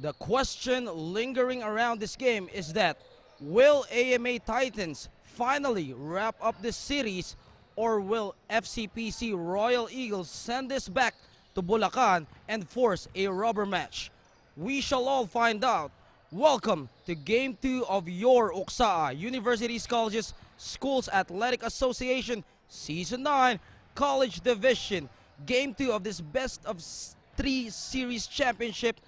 The question lingering around this game is that will AMA Titans finally wrap up this series, or will FCPC Royal Eagles send this back to Bulacan and force a rubber match? We shall all find out. Welcome to Game 2 of your Uksaa Universities Colleges Schools Athletic Association Season 9 College Division. Game 2 of this best of 3 series championship.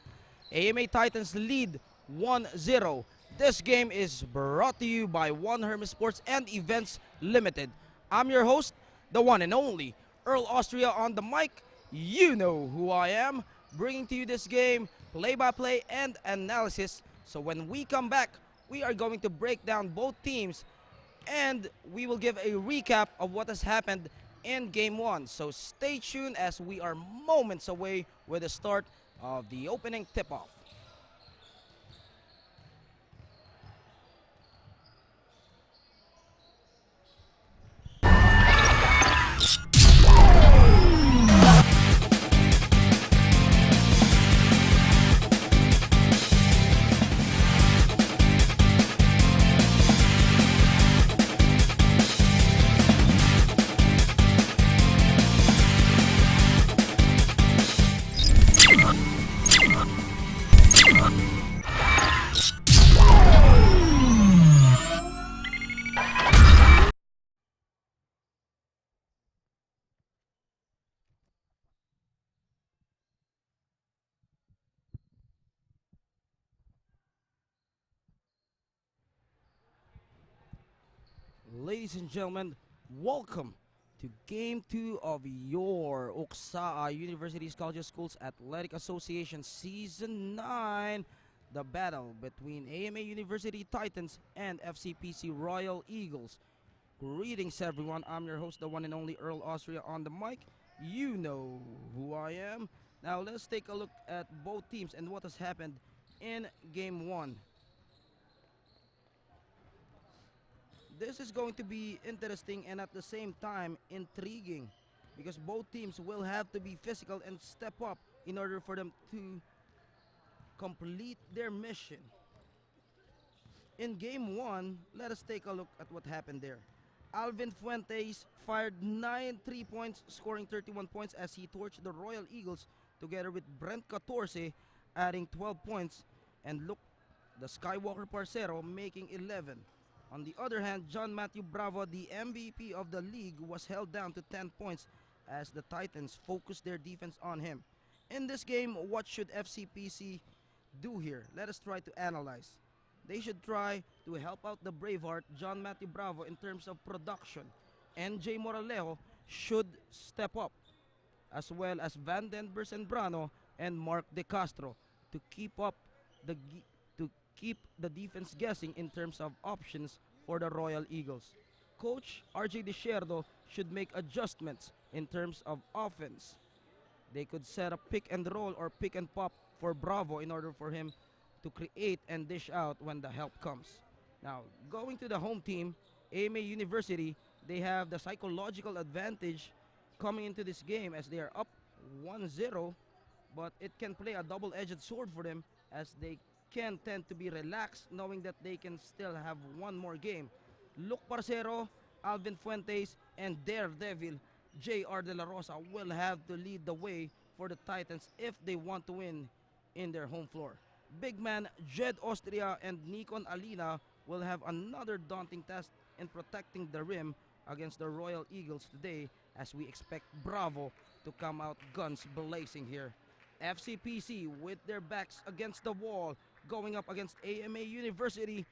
AMA Titans lead 1-0. This game is brought to you by One Hermes Sports and Events Limited. I'm your host, the one and only Earl Austria on the mic. You know who I am, bringing to you this game, play-by-play and analysis. So when we come back, we are going to break down both teams and we will give a recap of what has happened in Game 1. So stay tuned as we are moments away with the start of the opening tip-off. Ladies and gentlemen, welcome to Game 2 of your Uksaa Universities Colleges Schools Athletic Association Season 9. The battle between AMA University Titans and FCPC Royal Eagles. Greetings everyone, I'm your host, the one and only Earl Austria on the mic. You know who I am. Now let's take a look at both teams and what has happened in Game 1. This is going to be interesting and at the same time intriguing because both teams will have to be physical and step up in order for them to complete their mission. In Game 1, let us take a look at what happened there. Alvin Fuentes fired 9 3-points, scoring 31 points as he torched the Royal Eagles together with Brent Catorce adding 12 points, and look, the Skywalker Parcero making 11. On the other hand, John Matthew Bravo, the MVP of the league, was held down to 10 points as the Titans focused their defense on him. In this game, what should FCPC do here? Let us try to analyze. They should try to help out the Braveheart, John Matthew Bravo, in terms of production. NJ Moralejo should step up, as well as Van Den Bersenbrano and Mark De Castro to keep up the keep the defense guessing in terms of options for the Royal Eagles. Coach RJ Desierdo should make adjustments in terms of offense. They could set up pick and roll or pick and pop for Bravo in order for him to create and dish out when the help comes. Now, going to the home team, AMA University, they have the psychological advantage coming into this game as they are up 1-0, but it can play a double-edged sword for them as they can tend to be relaxed knowing that they can still have one more game. Luke Parcero, Alvin Fuentes, and Daredevil J.R. De La Rosa will have to lead the way for the Titans if they want to win in their home floor. Big man Jed Austria and Nikon Alina will have another daunting task in protecting the rim against the Royal Eagles today as we expect Bravo to come out guns blazing here. FCPC with their backs against the wall going up against AMA University.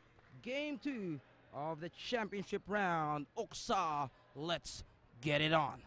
Game 2 of the championship round. Uksaa, let's get it on.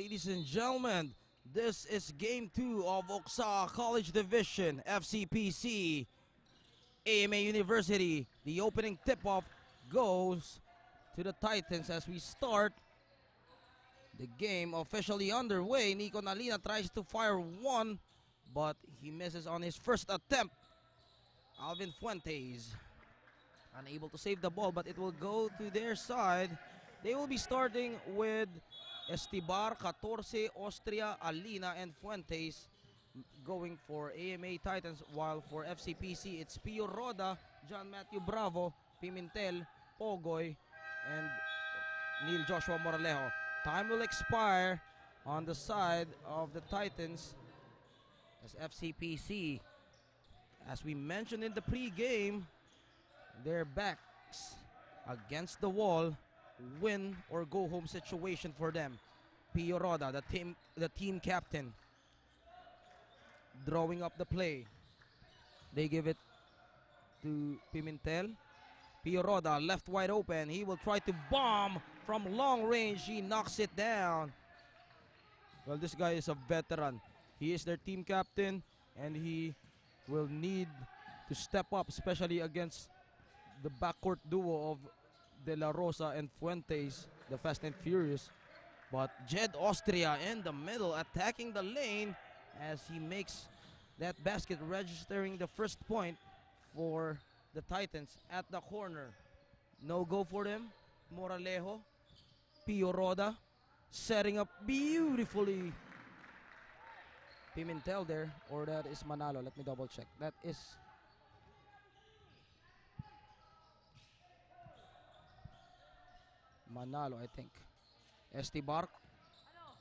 Ladies and gentlemen, this is Game 2 of Oksa College Division, FCPC, AMA University. The opening tip-off goes to the Titans as we start the game officially underway. Nico Nalina tries to fire one, but he misses on his first attempt. Alvin Fuentes unable to save the ball, but it will go to their side. They will be starting with Estibar, 14, Austria, Alina, and Fuentes going for AMA Titans, while for FCPC, it's Pio Roda, John Matthew Bravo, Pimentel, Pogoy, and Neil Joshua Moralejo. Time will expire on the side of the Titans as FCPC, as we mentioned in the pre-game, their backs against the wall, win or go home situation for them. Pio Roda, the team captain, drawing up the play. They give it to Pimentel. Pio Roda left wide open. He will try to bomb from long range. He knocks it down. Well, this guy is a veteran. He is their team captain, and he will need to step up, especially against the backcourt duo of De La Rosa and Fuentes, the Fast and Furious. But Jed Austria in the middle attacking the lane as he makes that basket, registering the first point for the Titans at the corner. No go for them. Moralejo, Pio Roda setting up beautifully. Pimentel there, or that is Manalo. Let me double check. That is Manalo, I think. Estibar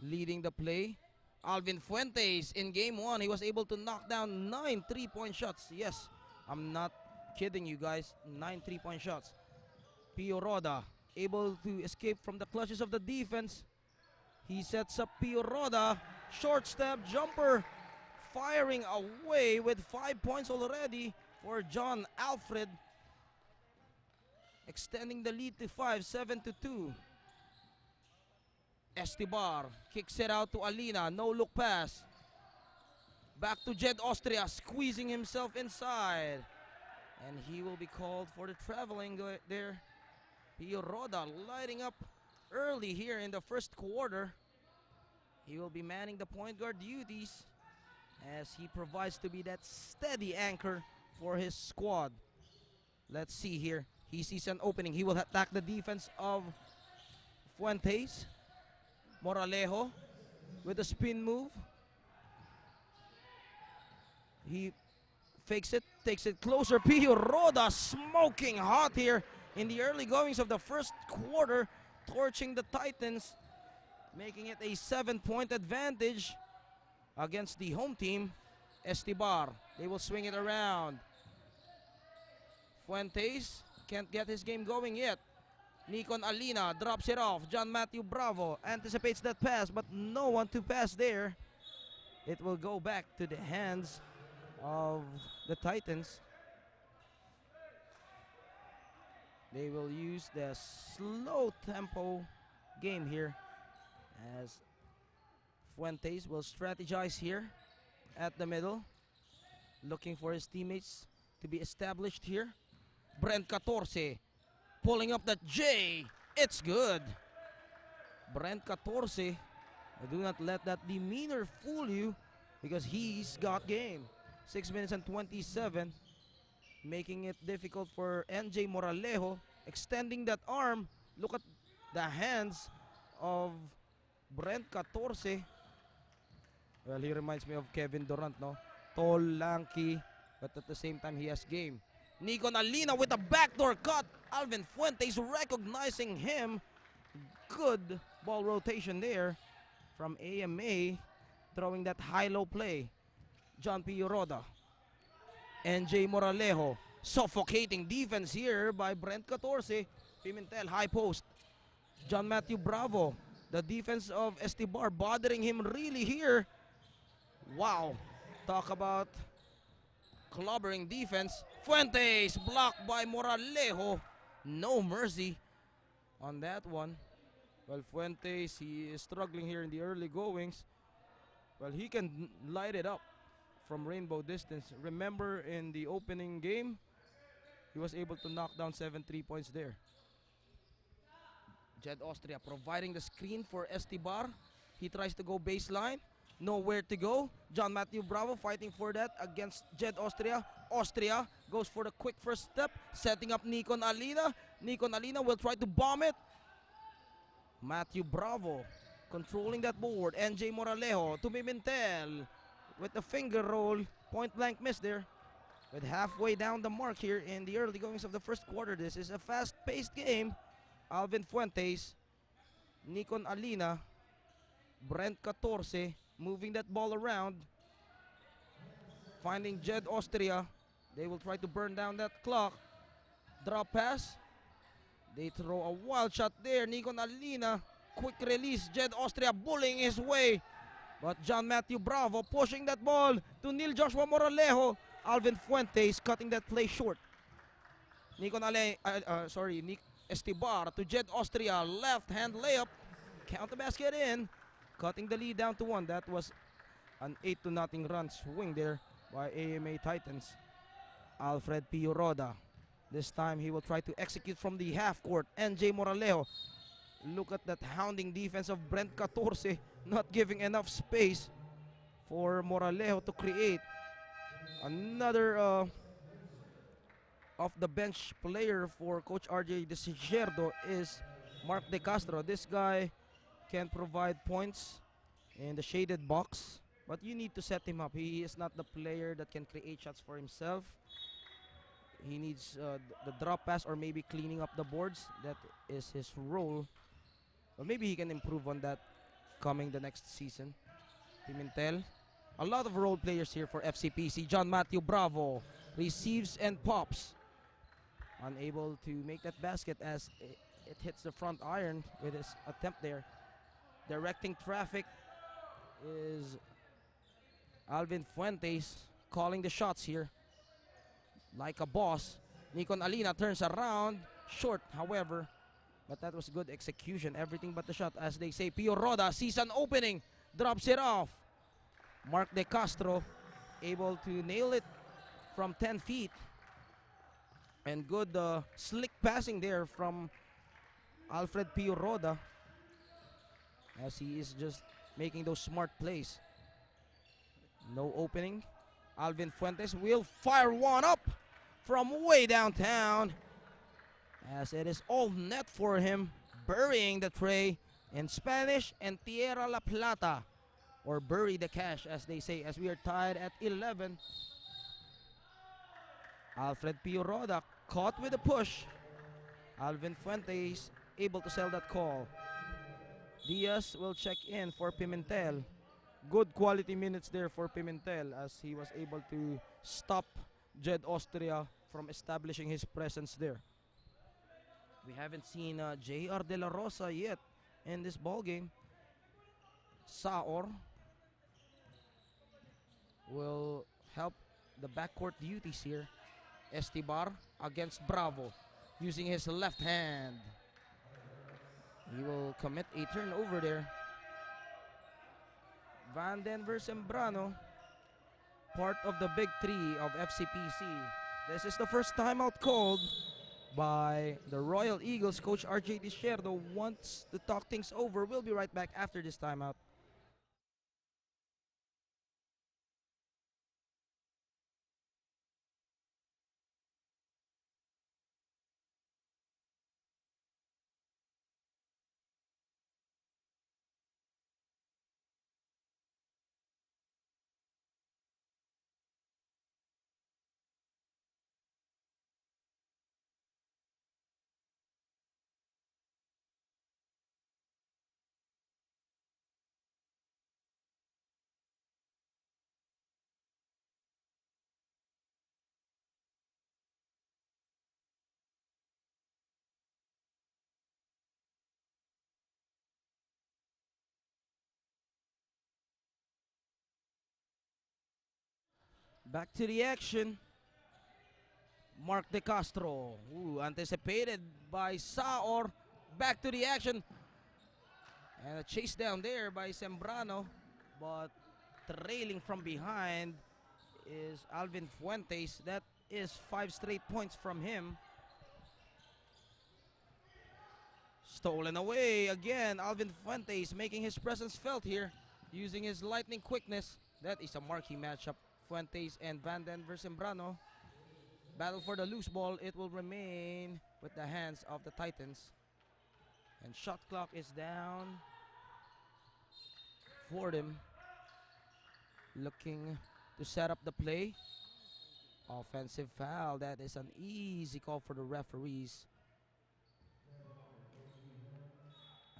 leading the play. Alvin Fuentes in game 1, he was able to knock down 9 3-point shots. Yes, I'm not kidding you guys. 9 3-point shots. Pio Roda able to escape from the clutches of the defense. He sets up Pio Roda. Short step jumper. Firing away with 5 points already for John Alfred. Extending the lead to 5, 7-2. Estibar kicks it out to Alina. No look pass. Back to Jed Austria, squeezing himself inside. And he will be called for the traveling there. Pio Roda lighting up early here in the first quarter. He will be manning the point guard duties as he provides to be that steady anchor for his squad. Let's see here. He sees an opening. He will attack the defense of Fuentes. Moralejo with a spin move. He fakes it, takes it closer. Pio Roda smoking hot here in the early goings of the first quarter, torching the Titans, making it a 7-point advantage against the home team, Estibar. They will swing it around. Fuentes can't get his game going yet. Nikon Alina drops it off. John Matthew Bravo anticipates that pass, but no one to pass there. It will go back to the hands of the Titans. They will use the slow tempo game here as Fuentes will strategize here at the middle, looking for his teammates to be established here. Brent 14 pulling up that J. It's good. Brent 14, do not let that demeanor fool you because he's got game. 6 minutes and 27, making it difficult for NJ Moralejo, extending that arm. Look at the hands of Brent 14. Well, he reminds me of Kevin Durant, no? Tall, lanky, but at the same time he has game. Nico Nalina with a backdoor cut. Alvin Fuentes recognizing him. Good ball rotation there from AMA, throwing that high-low play. John Pio Roda. NJ Moralejo. Suffocating defense here by Brent 14. Pimentel, high post. John Matthew Bravo. The defense of Estibar bothering him really here. Wow. Talk about clobbering defense. Fuentes blocked by Moralejo. No mercy on that one. Well, Fuentes, he is struggling here in the early goings. Well, he can light it up from rainbow distance. Remember in the opening game, he was able to knock down 7 3 points there. Jed Austria providing the screen for Estibar. He tries to go baseline. Nowhere to go. John Matthew Bravo fighting for that against Jed Austria. Austria goes for the quick first step, setting up Nikon Alina. Nikon Alina will try to bomb it. Matthew Bravo controlling that board. NJ Moralejo to Pimentel with the finger roll. Point blank miss there. With halfway down the mark here in the early goings of the first quarter. This is a fast-paced game. Alvin Fuentes, Nikon Alina, Brent 14 moving that ball around. Finding Jed Austria. They will try to burn down that clock. Drop pass. They throw a wild shot there. Nikon Alina, quick release. Jed Austria bullying his way. But John Matthew Bravo pushing that ball to Neil Joshua Moralejo. Alvin Fuentes cutting that play short. Nick Estibar to Jed Austria. Left hand layup. Count the basket in. Cutting the lead down to 1. That was an 8-0 run swing there by AMA Titans. Alfred Pio Roda. This time he will try to execute from the half court. NJ Moralejo. Look at that hounding defense of Brent 14. Not giving enough space for Moralejo to create. Another off the bench player for Coach RJ Desierdo is Mark De Castro. This guy can provide points in the shaded box, but you need to set him up. He is not the player that can create shots for himself. He needs the drop pass or maybe cleaning up the boards. That is his role. Or maybe he can improve on that coming the next season. Pimentel. A lot of role players here for FCPC. John Matthew Bravo receives and pops. Unable to make that basket as it hits the front iron with his attempt there. Directing traffic is Alvin Fuentes, calling the shots here like a boss. Nikon Alina turns around, short however, but that was good execution, everything but the shot. As they say, Pio Roda sees an opening, drops it off. Mark De Castro able to nail it from 10 feet. And good slick passing there from Alfred Pio Roda, as he is just making those smart plays. No opening. Alvin Fuentes will fire one up from way downtown, as it is all net for him, burying the tray. In Spanish, entierra la plata, or bury the cash as they say, as we are tied at 11. Alfred Pio Roda caught with a push. Alvin Fuentes able to sell that call. Diaz will check in for Pimentel. Good quality minutes there for Pimentel, as he was able to stop Jed Austria from establishing his presence there. We haven't seen J.R. De La Rosa yet in this ball game. Saor will help the backcourt duties here. Estibar against Bravo using his left hand. He will commit a turnover there. Van Denver Sembrano, part of the big three of FCPC. This is the first timeout called by the Royal Eagles. Coach RJ Desierdo wants to talk things over. We'll be right back after this timeout. Back to the action. Mark De Castro, anticipated by Saor. Back to the action. And a chase down there by Sembrano, but trailing from behind is Alvin Fuentes. That is 5 straight points from him. Stolen away again. Alvin Fuentes making his presence felt here using his lightning quickness. That is a marquee matchup. Fuentes and Van Den versus Sembrano. Battle for the loose ball. It will remain with the hands of the Titans. And shot clock is down for them. Looking to set up the play. Offensive foul. That is an easy call for the referees.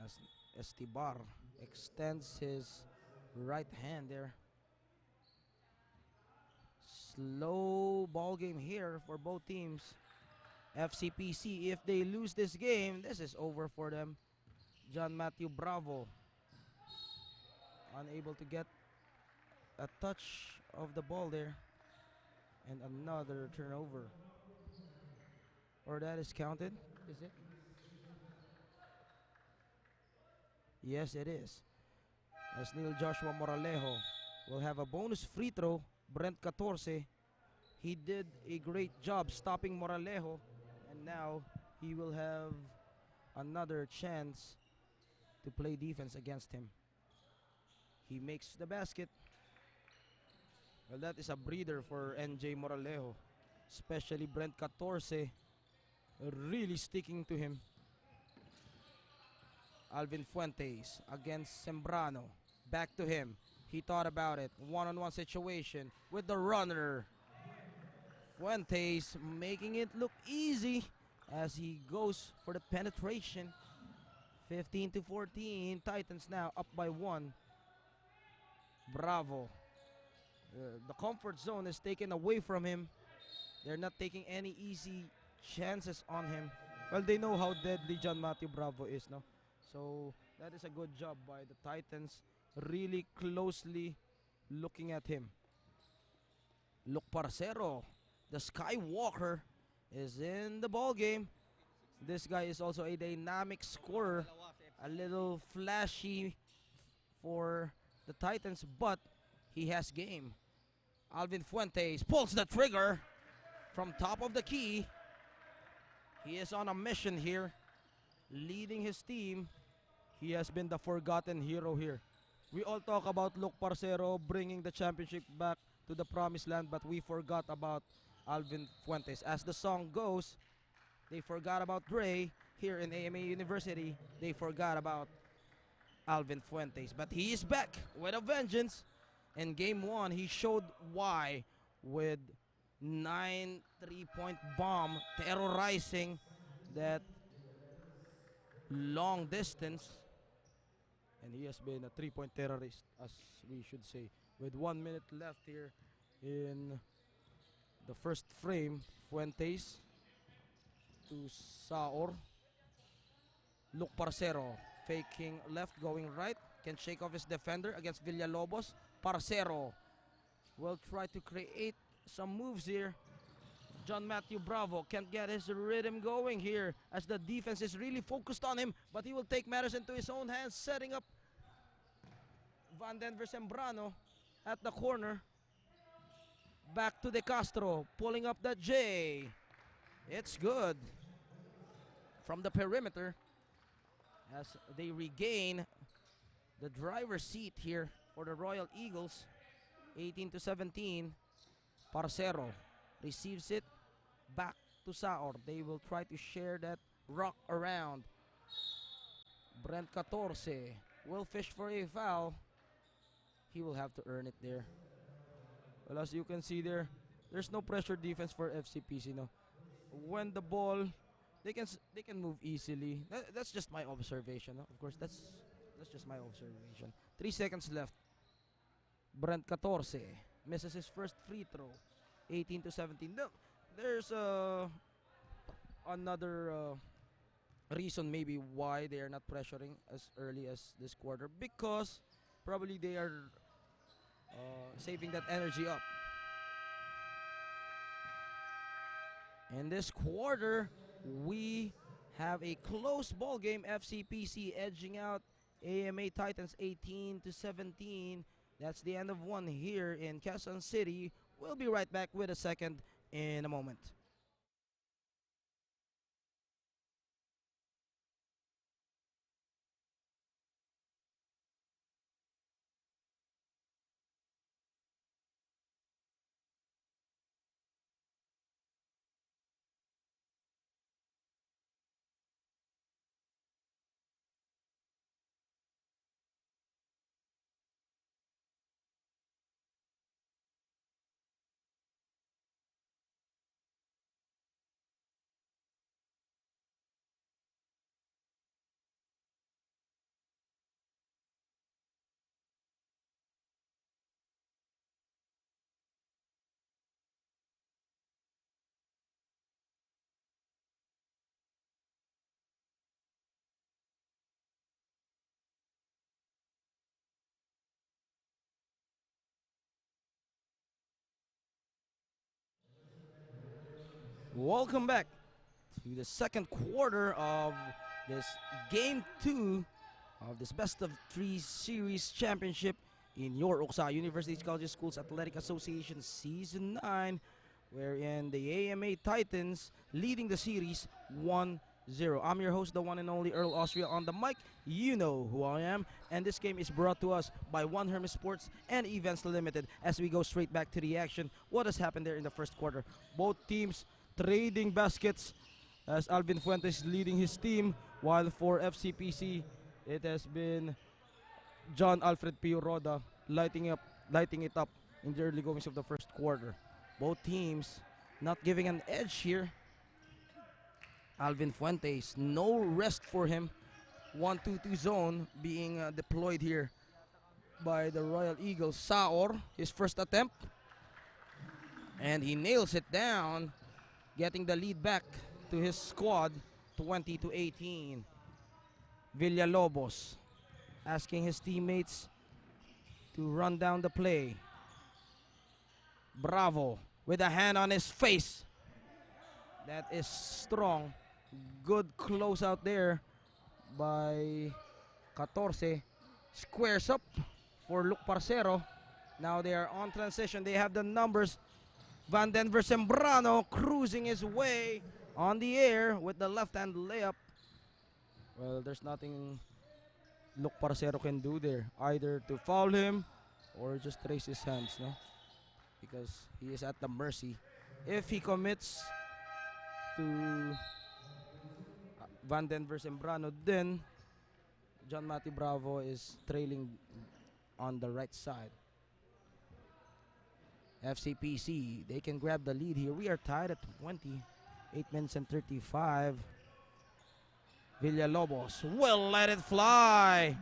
As Estibar extends his right hand there. Slow ball game here for both teams. FCPC, if they lose this game, this is over for them. John Matthew Bravo unable to get a touch of the ball there. And another turnover. Or that is counted, is it? Yes, it is. As Neil Joshua Moralejo will have a bonus free throw. Brent 14. He did a great job stopping Moralejo. And now he will have another chance to play defense against him. He makes the basket. Well, that is a breather for NJ Moralejo. Especially Brent 14 really sticking to him. Alvin Fuentes against Sembrano. Back to him. He thought about it. One-on-one situation with the runner. Fuentes making it look easy as he goes for the penetration. 15-14. Titans now up by 1. Bravo. The comfort zone is taken away from him. They're not taking any easy chances on him. Well, they know how deadly John Matthew Bravo is, no? So that is a good job by the Titans, really closely looking at him. Luke Parcero, the Skywalker, is in the ball game. This guy is also a dynamic scorer, a little flashy for the Titans, but he has game. Alvin Fuentes pulls the trigger from top of the key. He is on a mission here, leading his team. He has been the forgotten hero here. We all talk about Luke Parcero bringing the championship back to the promised land, but we forgot about Alvin Fuentes. As the song goes, they forgot about Dre. Here in AMA University, they forgot about Alvin Fuentes. But he is back with a vengeance. In game 1, he showed why with 9 3-point bomb terrorizing that long distance. And he has been a 3-point terrorist, as we should say. With 1 minute left here in the first frame, Fuentes to Saor. Luke Parcero faking left, going right. Can shake off his defender against Villalobos. Parcero will try to create some moves here. John Matthew Bravo can't get his rhythm going here as the defense is really focused on him, but he will take matters into his own hands, setting up Van Denver Sembrano at the corner. Back to De Castro, pulling up the J. It's good from the perimeter as they regain the driver's seat here for the Royal Eagles. 18-17. Parcero receives it back to Saor. They will try to share that rock around. Brent 14 will fish for a foul. He will have to earn it there. Well, as you can see there, there's no pressure defense for FCPC. No, when the ball, they can move easily. That's just my observation. No? Of course, that's just my observation. 3 seconds left. Brent 14 misses his first free throw. 18-17. No, there's another reason maybe why they are not pressuring as early as this quarter, because probably they are saving that energy up. In this quarter, we have a close ball game. FCPC edging out AMA Titans 18-17. That's the end of one here in Quezon City. We'll be right back with a second in a moment. Welcome back to the second quarter of this game 2 of this best of 3 series championship in your Uksa University Colleges Schools Athletic Association Season 9, wherein the AMA Titans leading the series 1-0. I'm your host, the one and only Earl Austria on the mic. You know who I am. And this game is brought to us by One Hermes Sports and Events Limited. As we go straight back to the action, what has happened there in the first quarter? Both teams trading baskets as Alvin Fuentes leading his team, while for FCPC, it has been John Alfred Pio Roda lighting it up in the early goings of the first quarter. Both teams not giving an edge here. Alvin Fuentes, no rest for him. 1-2-2 zone being deployed here by the Royal Eagles. Saor, his first attempt, and he nails it down, getting the lead back to his squad, 20-18. Villalobos asking his teammates to run down the play. Bravo with a hand on his face. That is strong. Good close out there by 14. Squares up for Luke Parcero. Now they are on transition. They have the numbers. Van Denver Sembrano cruising his way on the air with the left-hand layup. Well, there's nothing Luke Parcero can do there. Either to foul him or just raise his hands, no? Because he is at the mercy. If he commits to Van Denver Sembrano, then John Matthew Bravo is trailing on the right side. FCPC, they can grab the lead here. We are tied at 20. 8 minutes and 35. Villalobos will let it fly.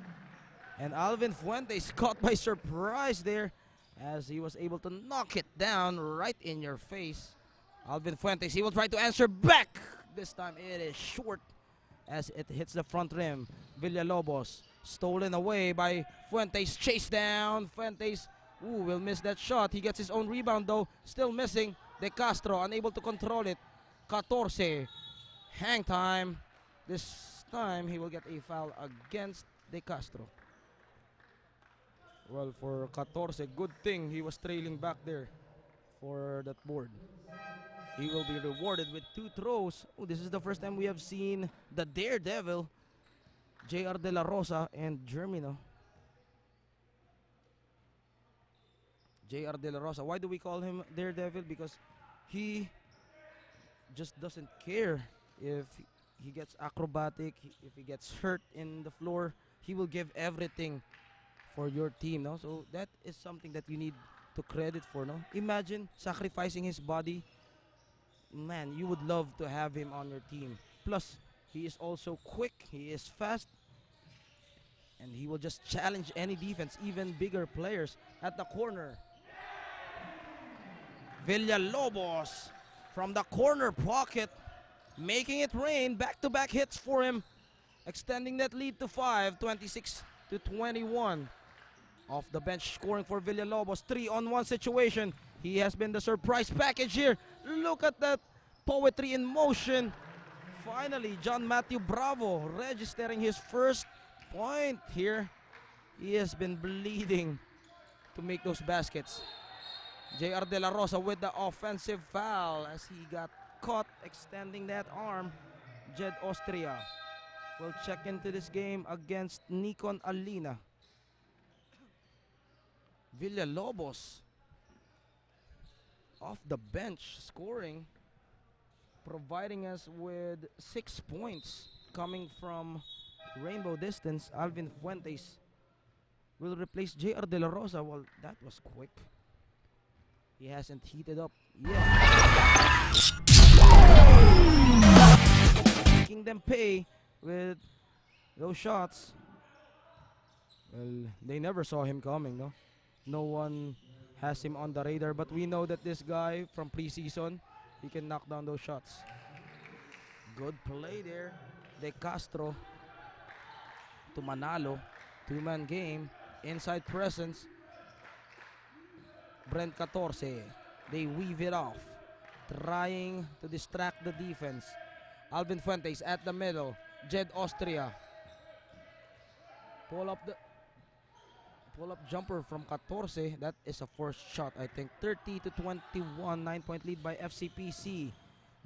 And Alvin Fuentes caught by surprise there as he was able to knock it down right in your face. Alvin Fuentes, he will try to answer back. This time it is short as it hits the front rim. Villalobos stolen away by Fuentes. Chase down. Fuentes will miss that shot. He gets his own rebound though. Still missing. De Castro unable to control it. 14. Hang time. This time he will get a foul against De Castro. Well, for 14, good thing he was trailing back there for that board. He will be rewarded with 2 throws. Oh, this is the first time we have seen the Daredevil, J.R. De La Rosa and Germino. J.R. De La Rosa. Why do we call him Daredevil? Because he just doesn't care if he gets acrobatic, if he gets hurt in the floor. He will give everything for your team, no? So that is something that you need to credit for, no? Imagine sacrificing his body. Man, you would love to have him on your team. Plus, he is also quick, he is fast, and he will just challenge any defense, even bigger players at the corner. Villalobos from the corner pocket, making it rain. Back-to-back hits for him, extending that lead to 5, 26-21. Off the bench scoring for Villalobos, 3-on-1 situation. He has been the surprise package here. Look at that poetry in motion. Finally, John Matthew Bravo registering his first point here. He has been bleeding to make those baskets. JR De La Rosa with the offensive foul as he got caught extending that arm. Jed Austria will check into this game against Nikon Alina. Villalobos off the bench scoring, providing us with 6 points coming from Rainbow Distance. Alvin Fuentes will replace JR De La Rosa. Well, that was quick. He hasn't heated up yet. Making them pay with those shots. Well, they never saw him coming, no? No one has him on the radar, but we know that this guy from preseason, he can knock down those shots. Good play there. De Castro to Manalo. Two-man game. Inside presence. Brent 14. They weave it off. Trying to distract the defense. Alvin Fuentes at the middle. Jed Austria. Pull up jumper from 14. That is a first shot, I think. 30-21. 9-point lead by FCPC.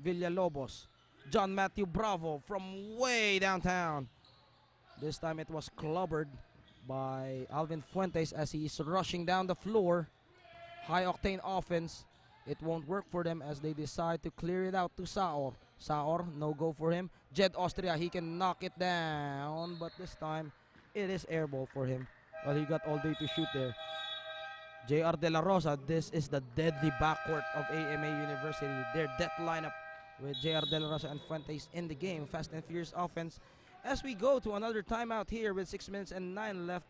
Villalobos. John Matthew Bravo from way downtown. This time it was clobbered by Alvin Fuentes as he is rushing down the floor. High octane offense. It won't work for them as they decide to clear it out to Saor. Saor, no go for him. Jed Austria, he can knock it down, but this time it is air ball for him. Well, he got all day to shoot there. JR De La Rosa, this is the deadly backcourt of AMA University. Their death lineup with JR De La Rosa and Fuentes in the game. Fast and furious offense. As we go to another timeout here with 6 minutes and 9 left.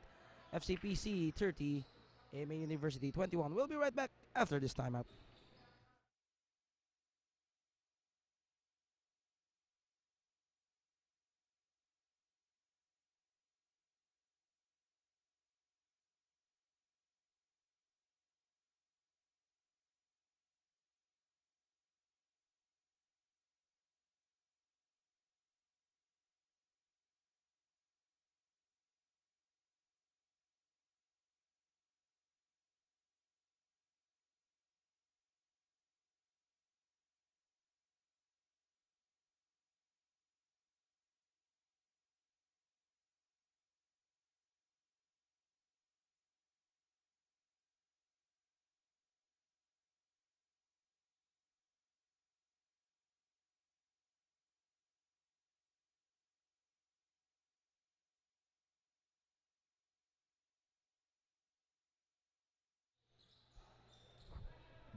FCPC 30, AMA University 21. We'll be right back after this timeout.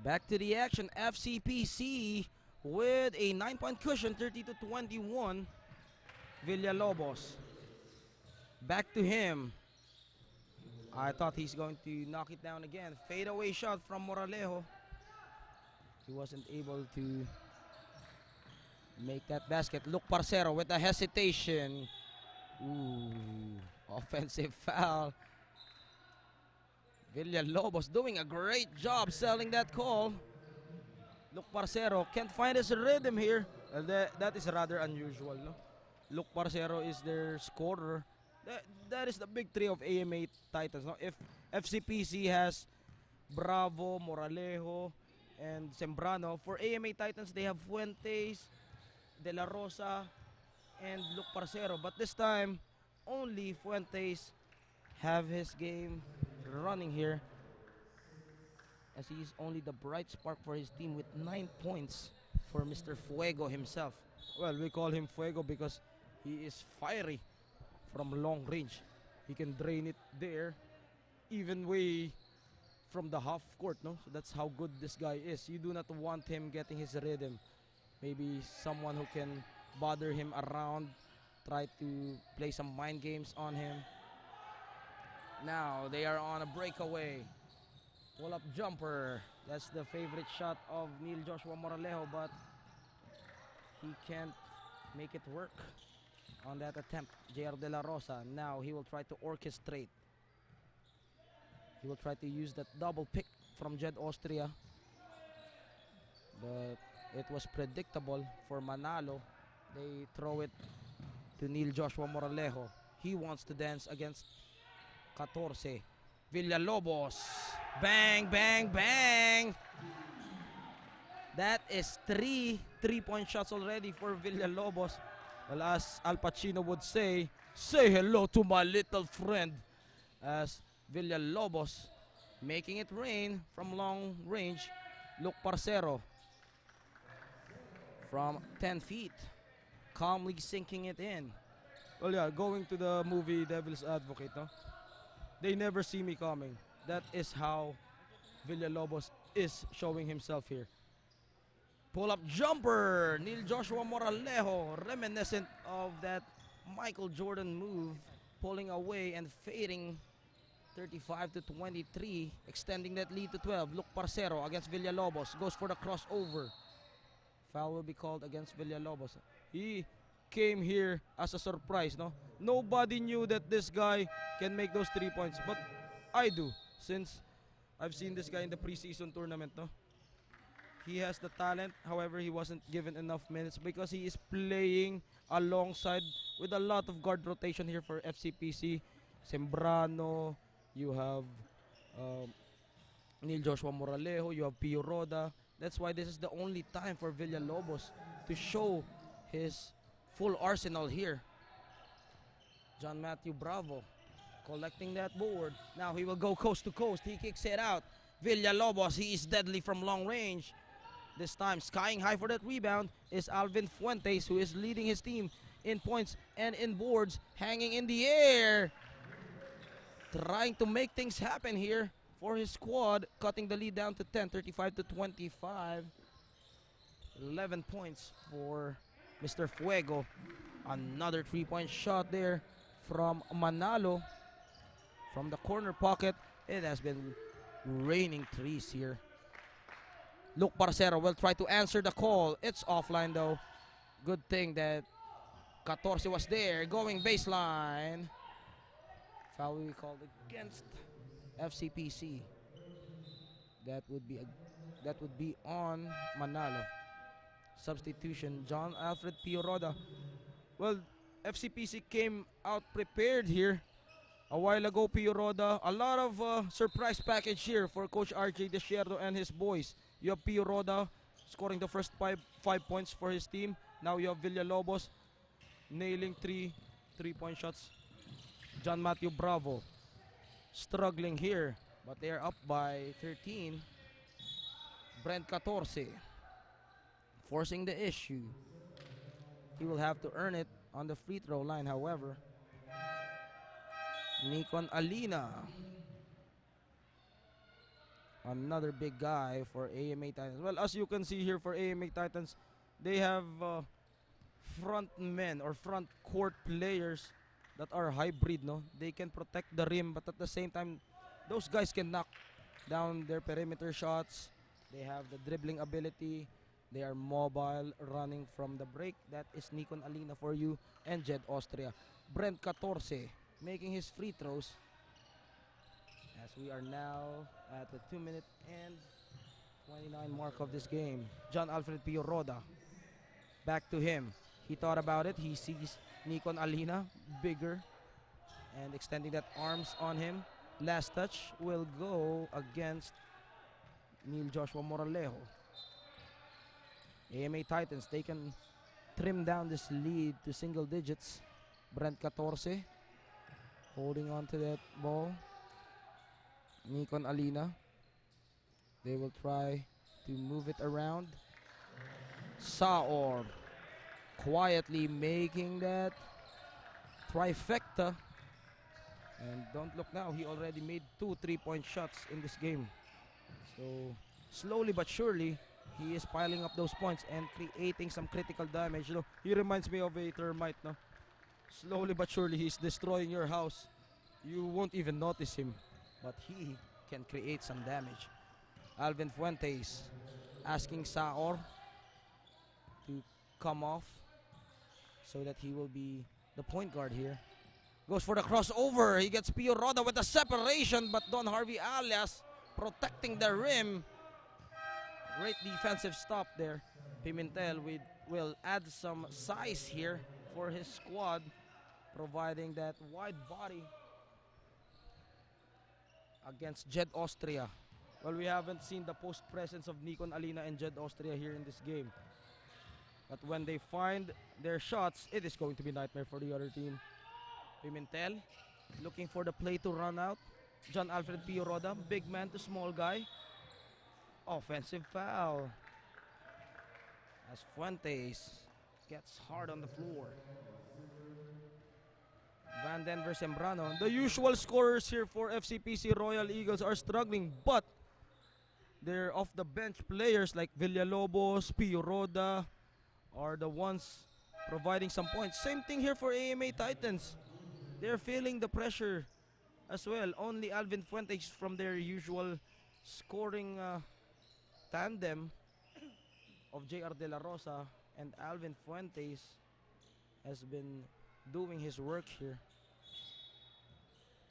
Back to the action. FCPC with a 9-point cushion, 30-21. Villalobos. Back to him. I thought he's going to knock it down again. Fadeaway shot from Moralejo. He wasn't able to make that basket. Look, Parcero with a hesitation. Ooh, offensive foul. Villalobos doing a great job selling that call. Look, Parcero can't find his rhythm here. That is rather unusual, no? Luke Parcero is their scorer. That is the big three of AMA Titans. No? If FCPC has Bravo, Moralejo, and Sembrano, for AMA Titans they have Fuentes, De La Rosa, and Luke Parcero. But this time, only Fuentes have his game running here, as he's only the bright spark for his team with 9 points for Mr. Fuego himself. Well, we call him Fuego because he is fiery from long range. He can drain it there, even way from the half court, no? So that's how good this guy is. You do not want him getting his rhythm. Maybe someone who can bother him around, try to play some mind games on him. Now they are on a breakaway. Pull-up jumper. That's the favorite shot of Neil Joshua Moralejo, but he can't make it work on that attempt. JR De La Rosa. Now he will try to orchestrate. He will try to use that double pick from Jed Austria, but it was predictable for Manalo. They throw it to Neil Joshua Moralejo. He wants to dance against 14. Villalobos. Bang, bang, bang. That is 3 3-point shots already for Villalobos. Well, as Al Pacino would say hello to my little friend. As Villalobos making it rain from long range. Luke Parcero from 10 feet, calmly sinking it in. Well, yeah, going to the movie Devil's Advocate, no? They never see me coming. That is how Villalobos is showing himself here. Pull-up jumper, Neil Joshua Moralejo, reminiscent of that Michael Jordan move, pulling away and fading 35-23, extending that lead to 12. Luke Parcero against Villalobos, goes for the crossover. Foul will be called against Villalobos. He came here as a surprise, no? Nobody knew that this guy can make those 3 points, but I do, since I've seen this guy in the preseason tournament, no? He has the talent, however, he wasn't given enough minutes because he is playing alongside with a lot of guard rotation here for FCPC. Sembrano, you have Neil Joshua Moralejo, you have Pio Roda. That's why this is the only time for Villalobos to show his full arsenal here. John Matthew Bravo collecting that board. Now he will go coast to coast. He kicks it out. Villalobos, he is deadly from long range. This time, skying high for that rebound is Alvin Fuentes, who is leading his team in points and in boards, hanging in the air. Trying to make things happen here for his squad, cutting the lead down to 10, 35-25. 11 points for Mr. Fuego. Another 3-point shot there from Manalo. From the corner pocket, it has been raining threes here. Luke Parcero will try to answer the call. It's offline though. Good thing that 14 was there. Going baseline. Foul will be called against FCPC. That would be on Manalo. Substitution, John Alfred Pioroda. Well, FCPC came out prepared here a while ago. Pioroda, a lot of surprise package here for Coach RJ Desierto and his boys. You have Pioroda scoring the first five points for his team. Now you have Villalobos nailing three-point shots. John Matthew Bravo struggling here, but they are up by 13. Brent 14 forcing the issue. He will have to earn it on the free throw line, however. Nikon Alina, another big guy for AMA Titans. Well, as you can see here for AMA Titans, they have front men or front court players that are hybrid, no? They can protect the rim, but at the same time, those guys can knock down their perimeter shots. They have the dribbling ability. They are mobile, running from the break. That is Nikon Alina for you, and Jed Austria. Brent 14 making his free throws as we are now at the 2-minute and 29 mark of this game. John Alfred Pioroda, back to him. He thought about it. He sees Nikon Alina bigger and extending that arms on him. Last touch will go against Neil Joshua Moralejo. AMA Titans, they can trim down this lead to single digits. Brent 14 holding on to that ball. Nikon Alina, they will try to move it around. Saor quietly making that trifecta. And don't look now, he already made 2 3-point shots in this game. So slowly but surely, he is piling up those points and creating some critical damage. You know, he reminds me of a termite, no? Slowly but surely, he's destroying your house. You won't even notice him, but he can create some damage. Alvin Fuentes asking Saor to come off so that he will be the point guard here. Goes for the crossover. He gets Pio Roda with the separation, but Don Harvey Alias protecting the rim. Great defensive stop there. Pimentel will add some size here for his squad, providing that wide body against Jed Austria. Well, we haven't seen the post presence of Nikon Alina and Jed Austria here in this game. But when they find their shots, it is going to be nightmare for the other team. Pimentel looking for the play to run out. John Alfred Pio Roda, big man to small guy. Offensive foul. As Fuentes gets hard on the floor. Van Denver Sembrano. The usual scorers here for FCPC Royal Eagles are struggling, but they're off the bench players like Villalobos, Pio Roda are the ones providing some points. Same thing here for AMA Titans. They're feeling the pressure as well. Only Alvin Fuentes from their usual scoring tandem of JR De La Rosa and Alvin Fuentes has been doing his work here.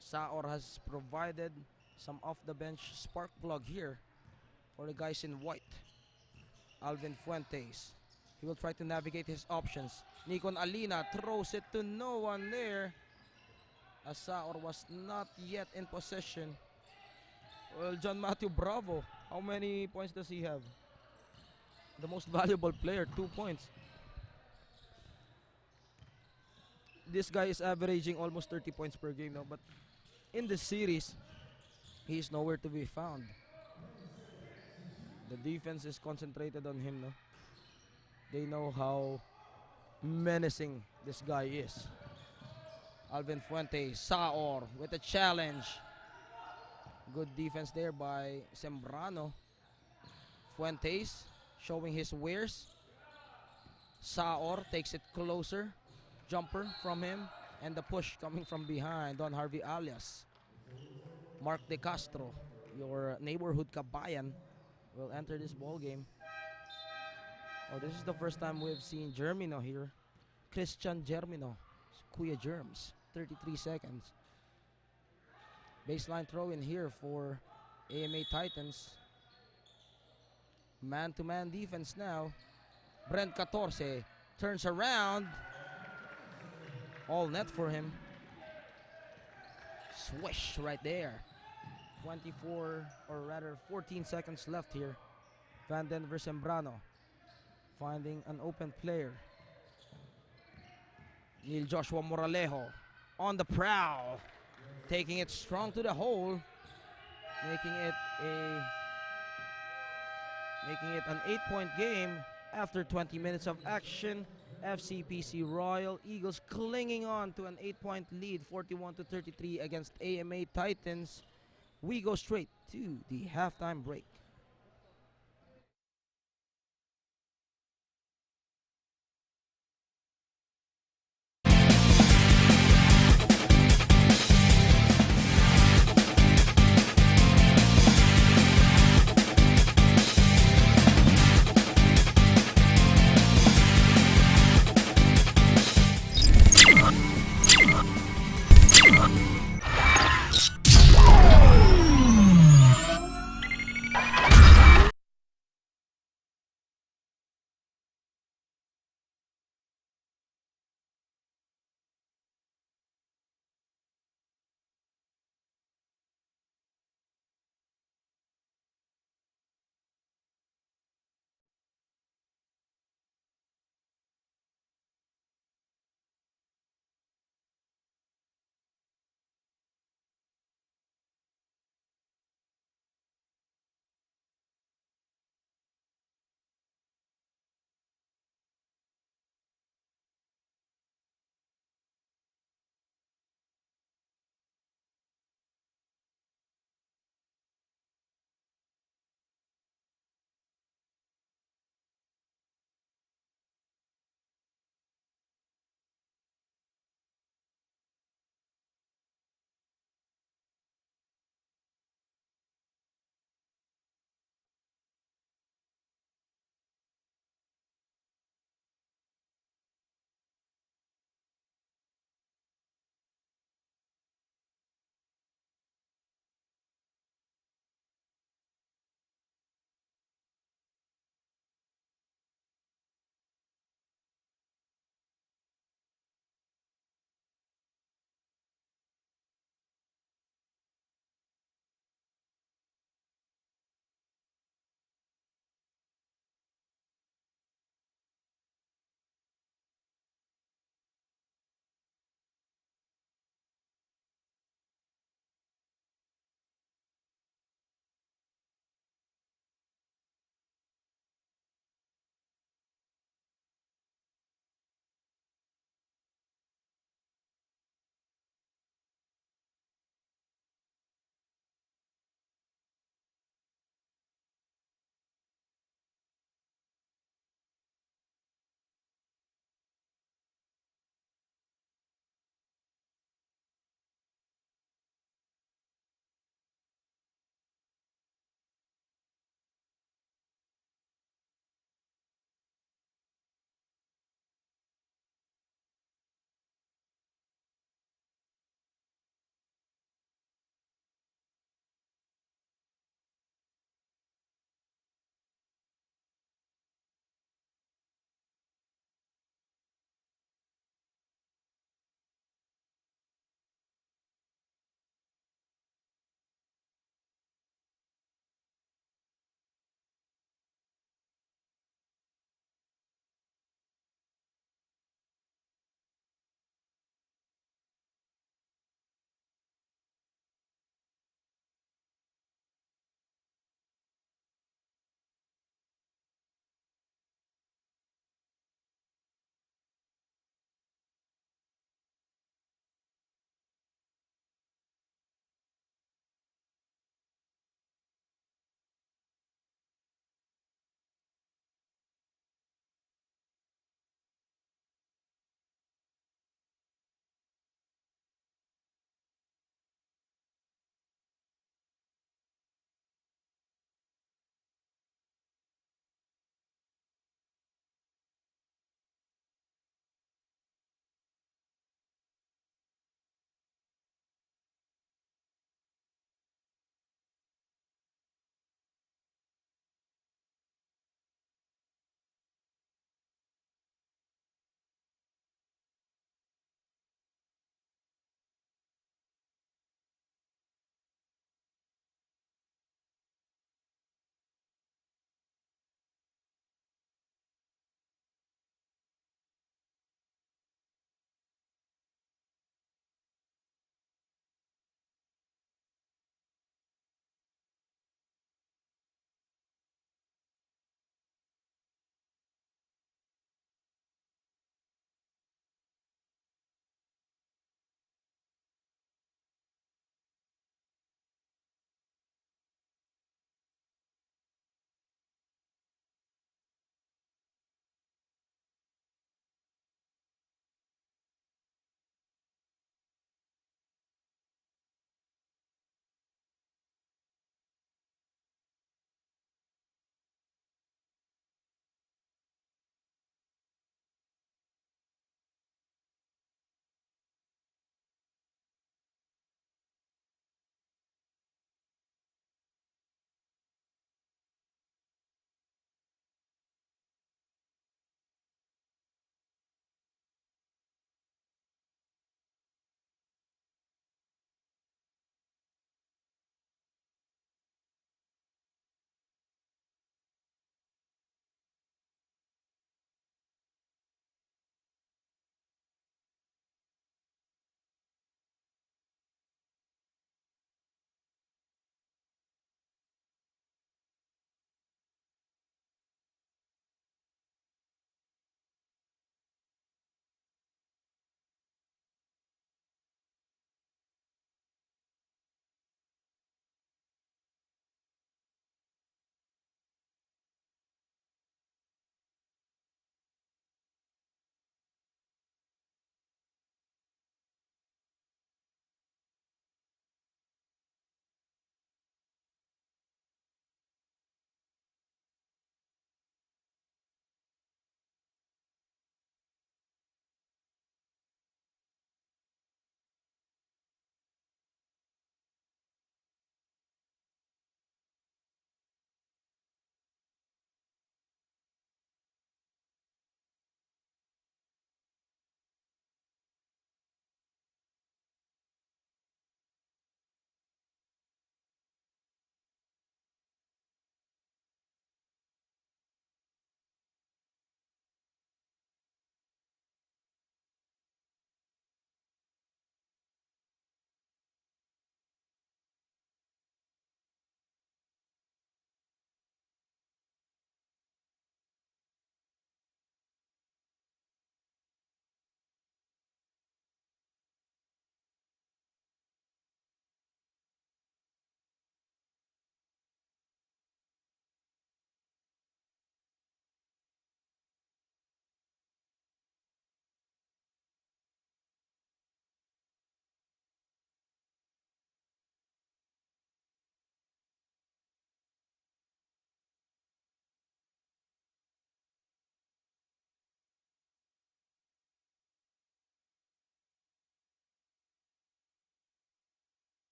Saor has provided some off the bench spark plug here for the guys in white. Alvin Fuentes, he will try to navigate his options. Nikon Alina throws it to no one there, as Saor was not yet in possession. Well, John Matthew Bravo, how many points does he have? The most valuable player, 2 points. This guy is averaging almost 30 points per game now, but in the series, he is nowhere to be found. The defense is concentrated on him now. They know how menacing this guy is. Alvin Fuentes, Saor with a challenge. Good defense there by Sembrano. Fuentes showing his wares. Saor takes it closer. Jumper from him, and the push coming from behind. Don Harvey alias Mark De Castro, your neighborhood kabayan, will enter this ball game. Oh, this is the first time we've seen Germino here. Christian Germino, Kuya Germs, 33 seconds. Baseline throw in here for AMA Titans. Man-to-man defense now. Brent 14 turns around. All net for him. Swish right there. 24, or rather 14 seconds left here. Van Denver Sembrano finding an open player. Neil Joshua Moralejo on the prowl, taking it strong to the hole, making it an 8-point game after 20 minutes of action. FCPC Royal Eagles clinging on to an 8-point lead, 41-33 against AMA Titans. We go straight to the halftime break.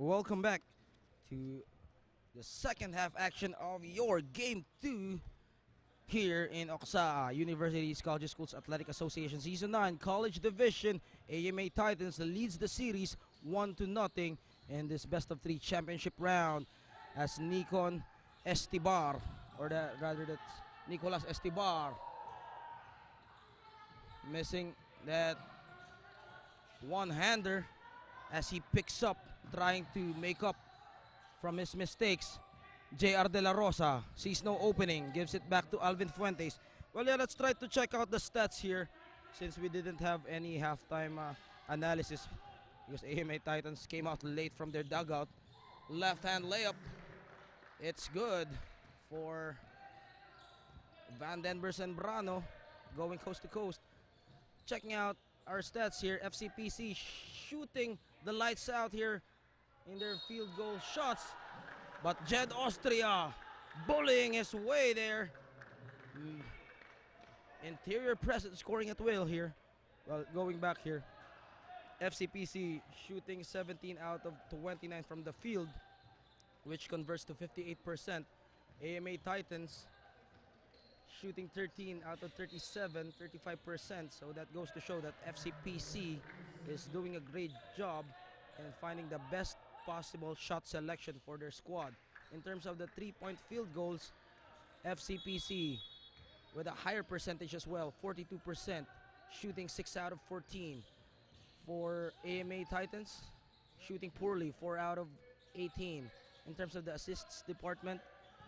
Welcome back to the second half action of your Game 2 here in Oksa, University's College Schools Athletic Association Season 9 College Division. AMA Titans leads the series 1-0 in this best of 3 championship round as Nikon Estibar, or rather that's Nicolas Estibar, missing that one-hander as he picks up, trying to make up from his mistakes. JR De La Rosa sees no opening, gives it back to Alvin Fuentes. Well, yeah, let's try to check out the stats here since we didn't have any halftime analysis because AMA Titans came out late from their dugout. Left-hand layup. It's good for Van Den Zambrano going coast to coast. Checking out our stats here, FCPC shooting the lights out here in their field goal shots. But Jed Austria bullying his way there. Interior presence scoring at will here. Well, going back here, FCPC shooting 17 out of 29 from the field, which converts to 58%. AMA Titans shooting 13 out of 37, 35%. So that goes to show that FCPC is doing a great job in finding the best possible shot selection for their squad. In terms of the 3-point field goals, FCPC with a higher percentage as well, 42%, shooting 6 out of 14. For AMA Titans, shooting poorly, 4 out of 18. In terms of the assists department,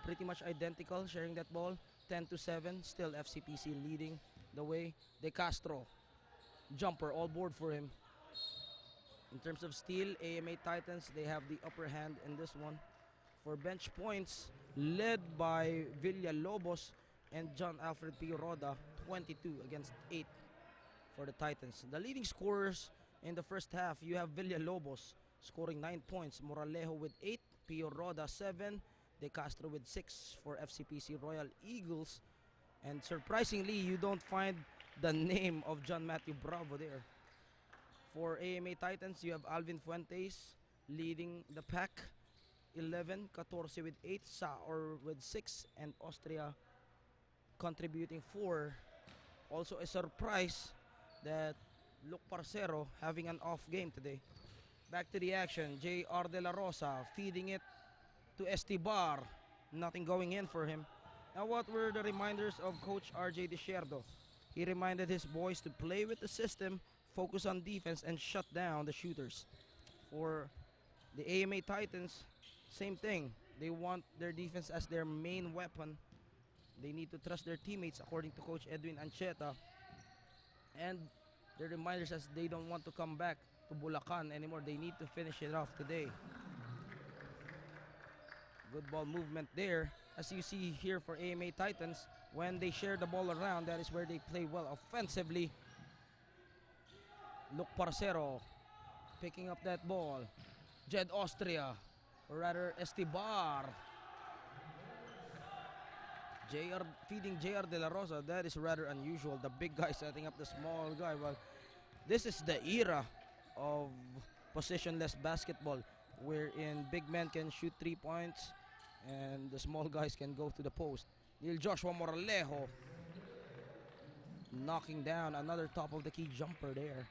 pretty much identical, sharing that ball, 10-7, still FCPC leading the way. De Castro, jumper, all board for him. In terms of steal, AMA Titans, they have the upper hand in this one. For bench points, led by Villalobos and John Alfred P. Roda, 22 against 8 for the Titans. The leading scorers in the first half, you have Villalobos scoring 9 points, Moralejo with 8, Pio Roda 7, De Castro with 6 for FCPC Royal Eagles. And surprisingly, you don't find the name of John Matthew Bravo there. For AMA Titans, you have Alvin Fuentes leading the pack, 11, 14 with 8, Saor with 6, and Austria contributing 4. Also a surprise that Luke Parcero having an off game today. Back to the action, JR De La Rosa feeding it to Estibar. Nothing going in for him. Now what were the reminders of Coach RJ Desierdo? He reminded his boys to play with the system, focus on defense, and shut down the shooters. For the AMA Titans, same thing. They want their defense as their main weapon. They need to trust their teammates, according to Coach Edwin Ancheta. And the reminders as they don't want to come back to Bulacan anymore. They need to finish it off today. Good ball movement there. As you see here for AMA Titans, when they share the ball around, that is where they play well offensively. Luke Parcero picking up that ball. Jed Austria, or rather Estibar. Feeding JR De La Rosa, that is rather unusual. The big guy setting up the small guy. Well, this is the era of positionless basketball, wherein big men can shoot 3 points and the small guys can go to the post. Neil Joshua Moralejo knocking down another top of the key jumper there.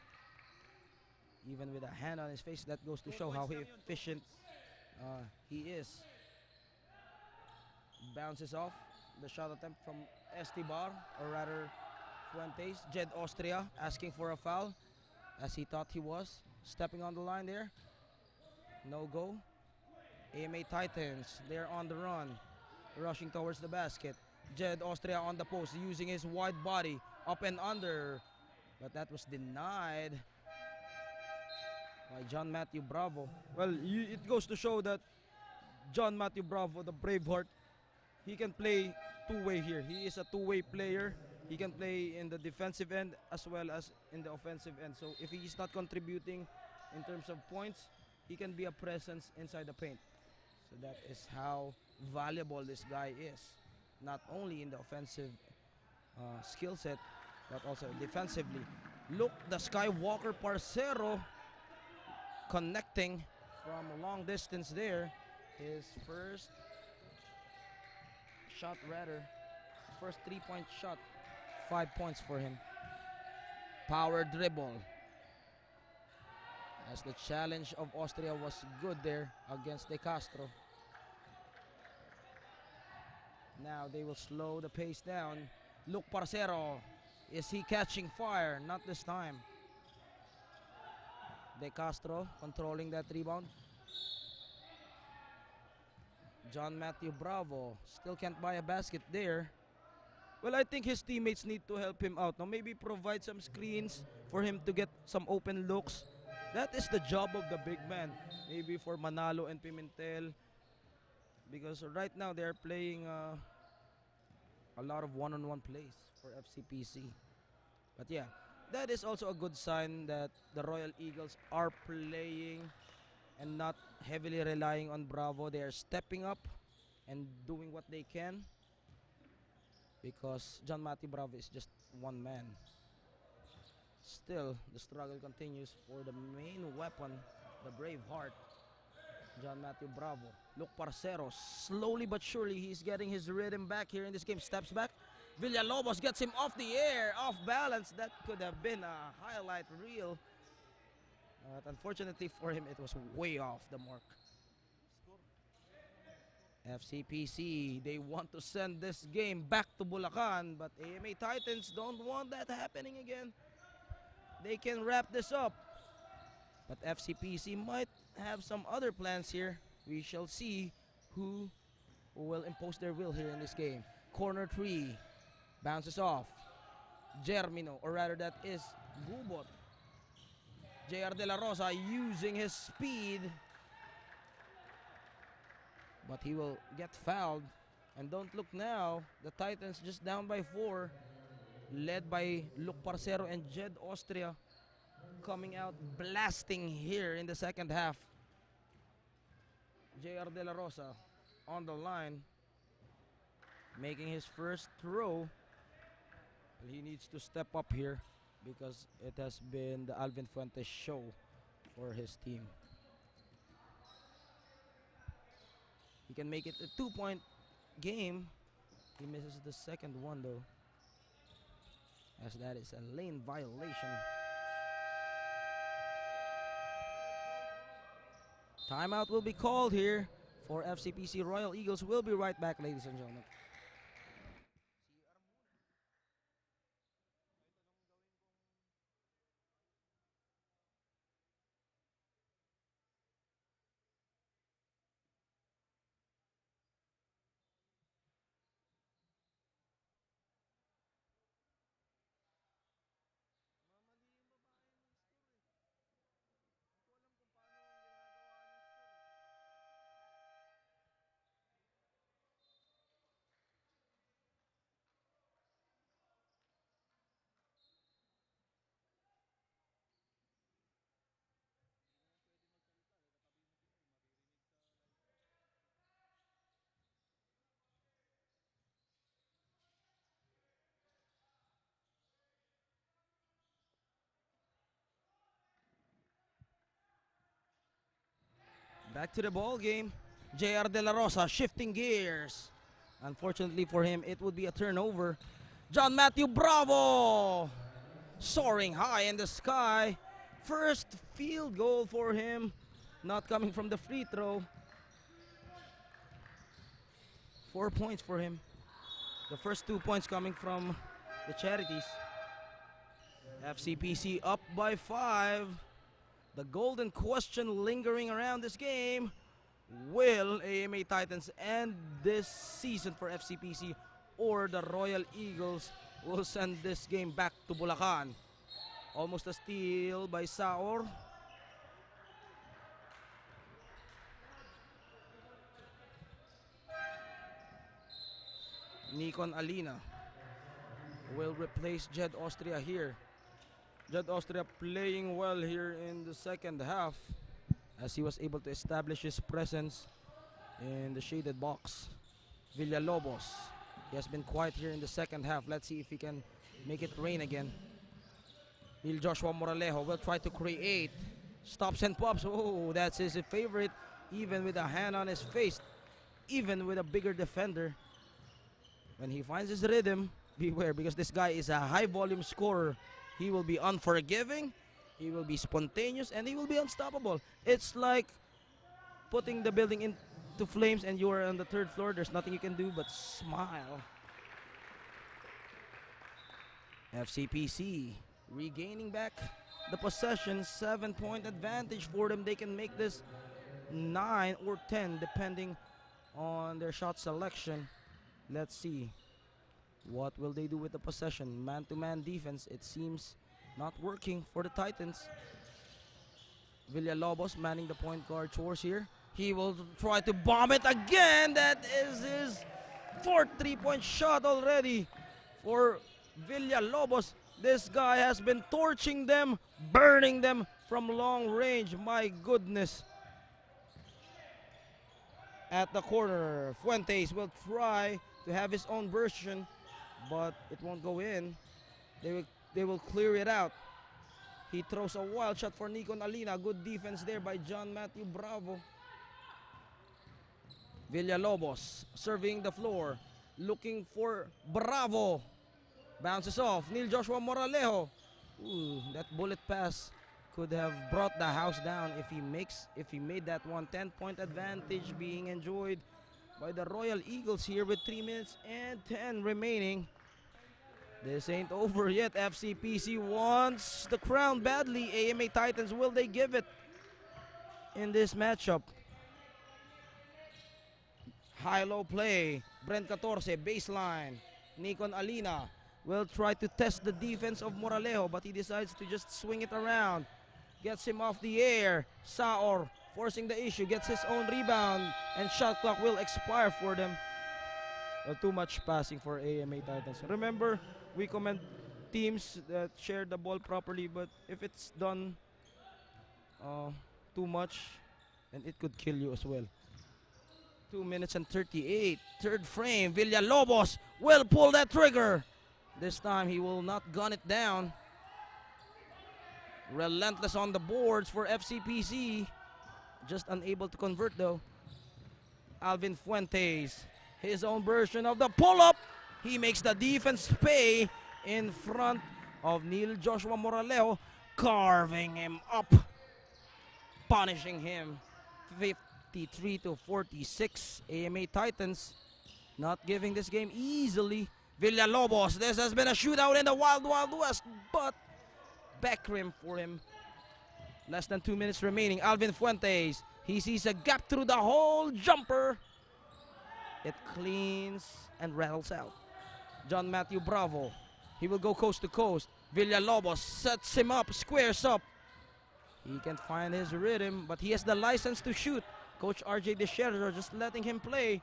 Even with a hand on his face, that goes to show how efficient he is. Bounces off the shot attempt from Estibar, or rather Fuentes. Jed Austria asking for a foul, as he thought he was. Stepping on the line there. No go. AMA Titans, they're on the run. Rushing towards the basket. Jed Austria on the post, using his wide body. Up and under. But that was denied by John Matthew Bravo. Well, it goes to show that John Matthew Bravo, the Braveheart, he can play two-way here. He is a two-way player. He can play in the defensive end as well as in the offensive end. So if he's not contributing in terms of points, he can be a presence inside the paint. So that is how valuable this guy is. Not only in the offensive skill set, but also defensively. Look, the Skywalker Parcero connecting from a long distance there. His first shot, rather. First 3-point shot. 5 points for him. Power dribble. As the challenge of Austria was good there against De Castro. Now they will slow the pace down. Luke Parcero. Is he catching fire? Not this time. De Castro controlling that rebound. John Matthew Bravo still can't buy a basket there. Well, I think his teammates need to help him out. Now, maybe provide some screens for him to get some open looks. That is the job of the big man. Maybe for Manalo and Pimentel. Because right now they're playing a lot of one-on-one plays for FCPC. But yeah, that is also a good sign that the Royal Eagles are playing and not heavily relying on Bravo. They are stepping up and doing what they can, because John Matthew Bravo is just one man. Still, the struggle continues for the main weapon, the brave heart, John Matthew Bravo. Luke Parcero, slowly but surely, he's getting his rhythm back here in this game. Steps back. Villalobos gets him off the air, off balance. That could have been a highlight reel. But unfortunately for him, it was way off the mark. FCPC, they want to send this game back to Bulacan, but AMA Titans don't want that happening again. They can wrap this up, but FCPC might have some other plans here. We shall see who will impose their will here in this game. Corner 3, bounces off. Germino, or rather that is Gubot. JR De La Rosa using his speed, but he will get fouled. And don't look now, the Titans just down by 4, led by Luke Parcero and Jed Austria, coming out blasting here in the second half. JR De La Rosa on the line, making his first throw. He needs to step up here because it has been the Alvin Fuentes show for his team. He can make it a 2-point game. He misses the second one though, as that is a lane violation. Timeout will be called here for FCPC. Royal Eagles will be right back, ladies and gentlemen. Back to the ball game. JR De La Rosa shifting gears. Unfortunately for him, it would be a turnover. John Matthew Bravo soaring high in the sky. First field goal for him, not coming from the free throw. 4 points for him. The first 2 points coming from the charities. FCPC up by 5. The golden question lingering around this game: will AMA Titans end this season for FCPC, or the Royal Eagles will send this game back to Bulacan? Almost a steal by Saor. Nikon Alina will replace Jed Austria here. Jed Austria playing well here in the second half, as he was able to establish his presence in the shaded box. Villalobos, he has been quiet here in the second half. Let's see if he can make it rain again. Joshua Moralejo will try to create. Stops and pops. Oh, that's his favorite. Even with a hand on his face, even with a bigger defender. When he finds his rhythm, beware, because this guy is a high volume scorer. He will be unforgiving, he will be spontaneous, and he will be unstoppable. It's like putting the building into flames and you are on the third floor. There's nothing you can do but smile. FCPC regaining back the possession. 7-point advantage for them. They can make this 9 or 10 depending on their shot selection. Let's see. What will they do with the possession? Man-to-man defense, it seems not working for the Titans. Villalobos manning the point guard chores here. He will try to bomb it again. That is his fourth three-point shot already for Villalobos. This guy has been torching them, burning them from long range. My goodness. At the corner, Fuentes will try to have his own version, but it won't go in. They will clear it out. He throws a wild shot for Nico Alina. Good defense there by John Matthew Bravo. Villalobos serving the floor, looking for Bravo. Bounces off. Neil Joshua Moralejo. Ooh, that bullet pass could have brought the house down if he made that one. 10-point advantage being enjoyed by the Royal Eagles here with 3 minutes and 10 remaining. This ain't over yet. FCPC wants the crown badly. AMA Titans, will they give it in this matchup? High-low play. Brent 14, baseline. Nikon Alina will try to test the defense of Moralejo, but he decides to just swing it around. Gets him off the air. Saor forcing the issue, gets his own rebound, and shot clock will expire for them. Well, too much passing for AMA Titans. Remember, we commend teams that share the ball properly, but if it's done too much, then it could kill you as well. 2 minutes and 38. Third frame. Villalobos will pull that trigger. This time he will not gun it down. Relentless on the boards for FCPC. Just unable to convert though. Alvin Fuentes. His own version of the pull-up. He makes the defense pay in front of Neil Joshua Moralejo. Carving him up. Punishing him. 53-46. AMA Titans not giving this game easily. Villalobos, this has been a shootout in the Wild Wild West, but back rim for him. Less than 2 minutes remaining. Alvin Fuentes, he sees a gap through the hole. Jumper. It cleans and rattles out. John Matthew Bravo, he will go coast to coast. Villalobos sets him up, squares up. He can find his rhythm, but he has the license to shoot. Coach RJ DeSherzer just letting him play.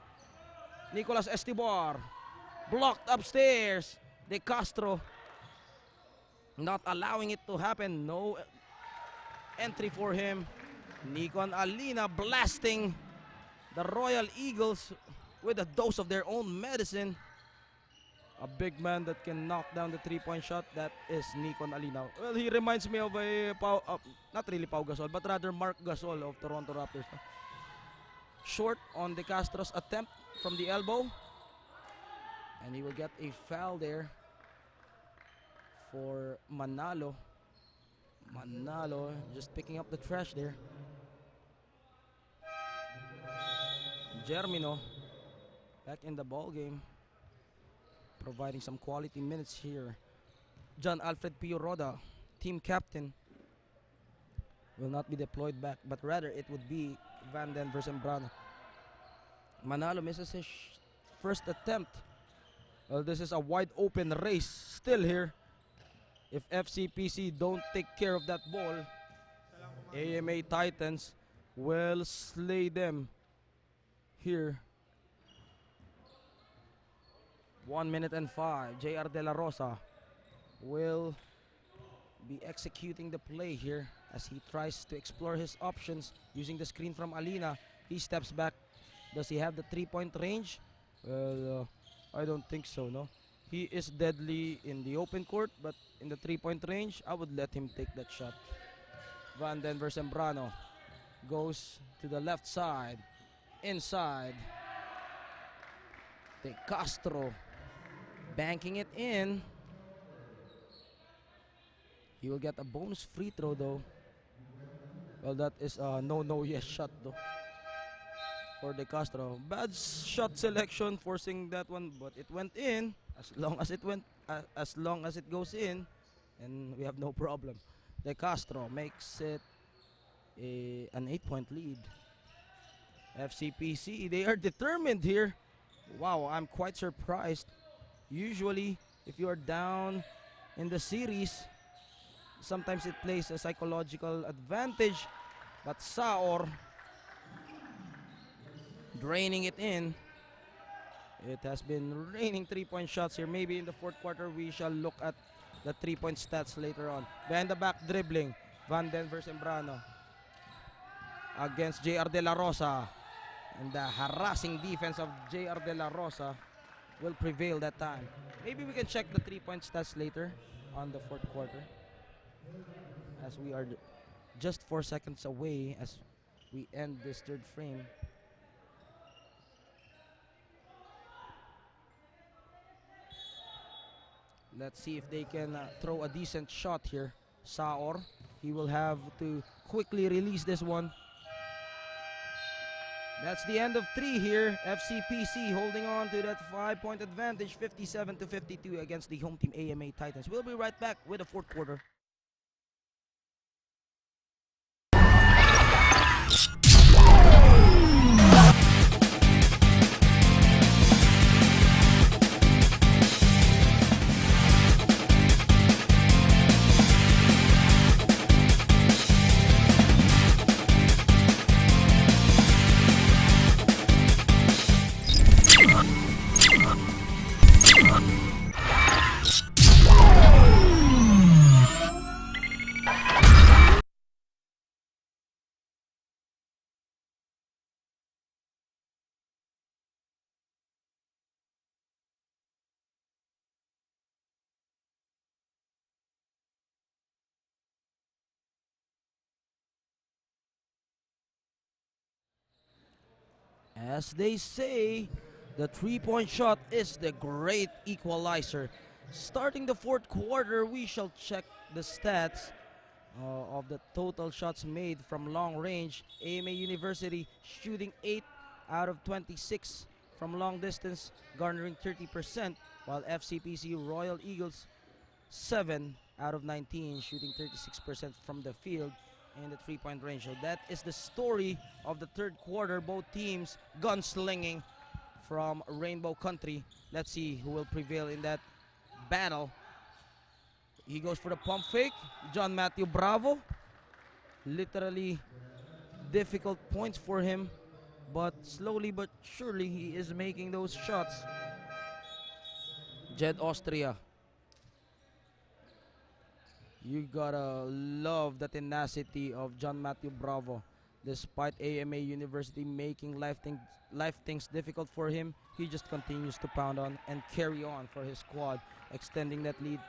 Nicolas Estibar blocked upstairs. De Castro not allowing it to happen. No entry for him. Nikon Alina blasting the Royal Eagles with a dose of their own medicine. A big man that can knock down the three-point shot, that is Nikon Alina. Well, he reminds me of a, not really Pau Gasol, but rather Mark Gasol of Toronto Raptors. Short on De Castro's attempt from the elbow. And he will get a foul there for Manalo. Manalo just picking up the trash there. Germino back in the ball game, providing some quality minutes here. John Alfred Pio Roda, team captain, will not be deployed back, but rather it would be Van Den Versembrano. Manalo misses his first attempt. Well, this is a wide open race still here. If FCPC don't take care of that ball, AMA Titans will slay them here. 1 minute and 5. JR De La Rosa will be executing the play here as he tries to explore his options using the screen from Alina. He steps back. Does he have the three-point range? Well, I don't think so, no. He is deadly in the open court, but in the three-point range, I would let him take that shot. Van Den Versembrano goes to the left side. Inside. De Castro banking it in. He will get a bonus free throw though. Well, that is a no yes shot though for De Castro. Bad shot selection forcing that one, but it went in. As long as it goes in, and we have no problem. De Castro makes it an 8-point lead. FCPC, they are determined here. Wow, I'm quite surprised. Usually, if you are down in the series, sometimes it plays a psychological advantage. But Saor draining it in. It has been raining 3-point shots here. Maybe in the fourth quarter, we shall look at the 3-point stats later on. Behind the back dribbling, Van Den Versembrano against JR De La Rosa. And the harassing defense of JR De La Rosa will prevail that time. Maybe we can check the 3-point stats later on the fourth quarter, as we are just 4 seconds away as we end this third frame. Let's see if they can throw a decent shot here. Saor, he will have to quickly release this one. That's the end of 3 here. FCPC holding on to that 5-point advantage, 57-52 against the home team AMA Titans. We'll be right back with the fourth quarter. As they say, the 3-point shot is the great equalizer. Starting the fourth quarter, we shall check the stats of the total shots made from long range. AMA University shooting 8 out of 26 from long distance, garnering 30%, while FCPC Royal Eagles 7 out of 19, shooting 36% from the field in the 3-point range. So that is the story of the third quarter. Both teams gunslinging from Rainbow Country. Let's see who will prevail in that battle. He goes for the pump fake. John Matthew Bravo. Literally difficult points for him, but slowly but surely he is making those shots. Jed Austria. You gotta love the tenacity of John Matthew Bravo. Despite AMA University making life things difficult for him, he just continues to pound on and carry on for his squad, extending that lead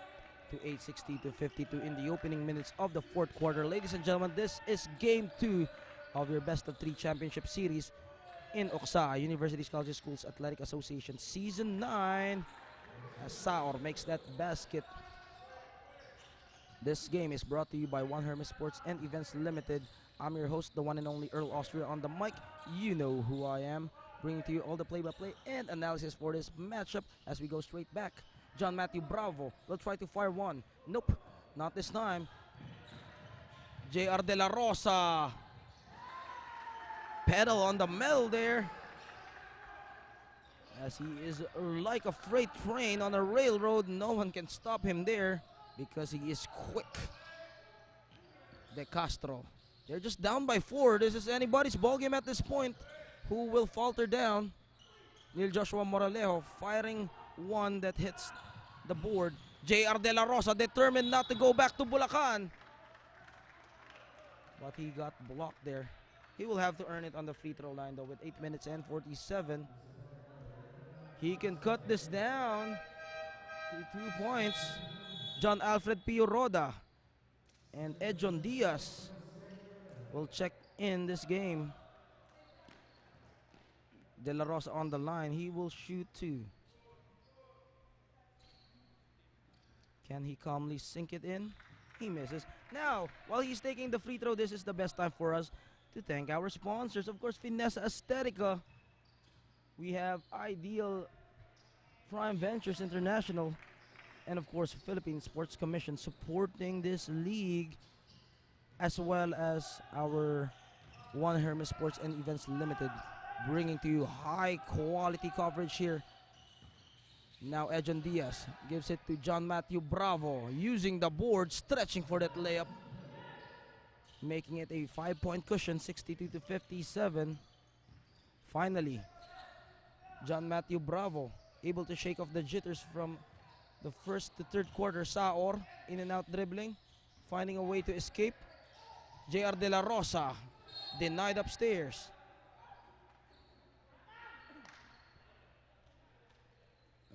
to 860-52 in the opening minutes of the fourth quarter. Ladies and gentlemen, this is game 2 of your best of 3 championship series in OCSA, Universities Colleges Schools Athletic Association Season 9, as Saor makes that basket. This game is brought to you by One Hermes Sports and Events Limited. I'm your host, the one and only Earl Austria on the mic. You know who I am, bringing to you all the play-by-play and analysis for this matchup as we go straight back. John Matthew Bravo will try to fire one. Nope, not this time. JR De La Rosa. Pedal on the metal there, as he is like a freight train on a railroad. No one can stop him there because he is quick. De Castro. They're just down by 4. This is anybody's ball game at this point. Who will falter down? Neil Joshua Moralejo firing one that hits the board. JR De La Rosa determined not to go back to Bulacan, but he got blocked there. He will have to earn it on the free throw line though with 8 minutes and 47. He can cut this down to 2 points. John Alfred Pio Roda and Edjon Diaz will check in this game. De La Rosa on the line. He will shoot 2. Can he calmly sink it in? He misses. Now, while he's taking the free throw, this is the best time for us to thank our sponsors. Of course, Finessa Aesthetica. We have Ideal Prime Ventures International. And of course, Philippine Sports Commission supporting this league, as well as our One Hermes Sports and Events Limited, bringing to you high quality coverage here. Now Edjon Diaz gives it to John Matthew Bravo, using the board, stretching for that layup, making it a 5-point cushion, 62-57. Finally, John Matthew Bravo able to shake off the jitters from the first to third quarter. Saor, in and out dribbling, finding a way to escape. JR De La Rosa denied upstairs.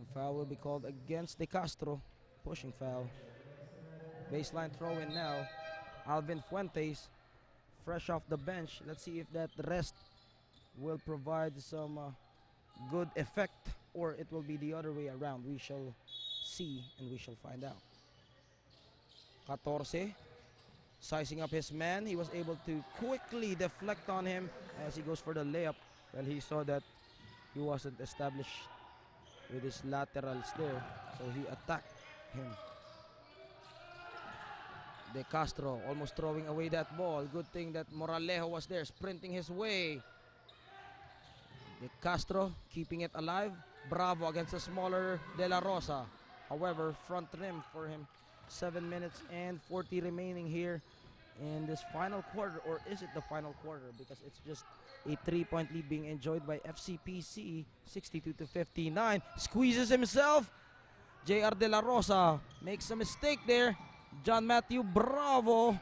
A foul will be called against De Castro. Pushing foul. Baseline throw in now. Alvin Fuentes, fresh off the bench. Let's see if that rest will provide some good effect, or it will be the other way around. We shall see and we shall find out. 14, sizing up his man. He was able to quickly deflect on him as he goes for the layup. Well, he saw that he wasn't established with his laterals there, so he attacked him. De Castro almost throwing away that ball. Good thing that Moralejo was there, sprinting his way. De Castro keeping it alive. Bravo against a smaller De La Rosa. However, front rim for him. 7 minutes and 40 remaining here in this final quarter. Or is it the final quarter? Because it's just a 3-point lead being enjoyed by FCPC. 62-59. Squeezes himself. JR De La Rosa makes a mistake there. John Matthew Bravo.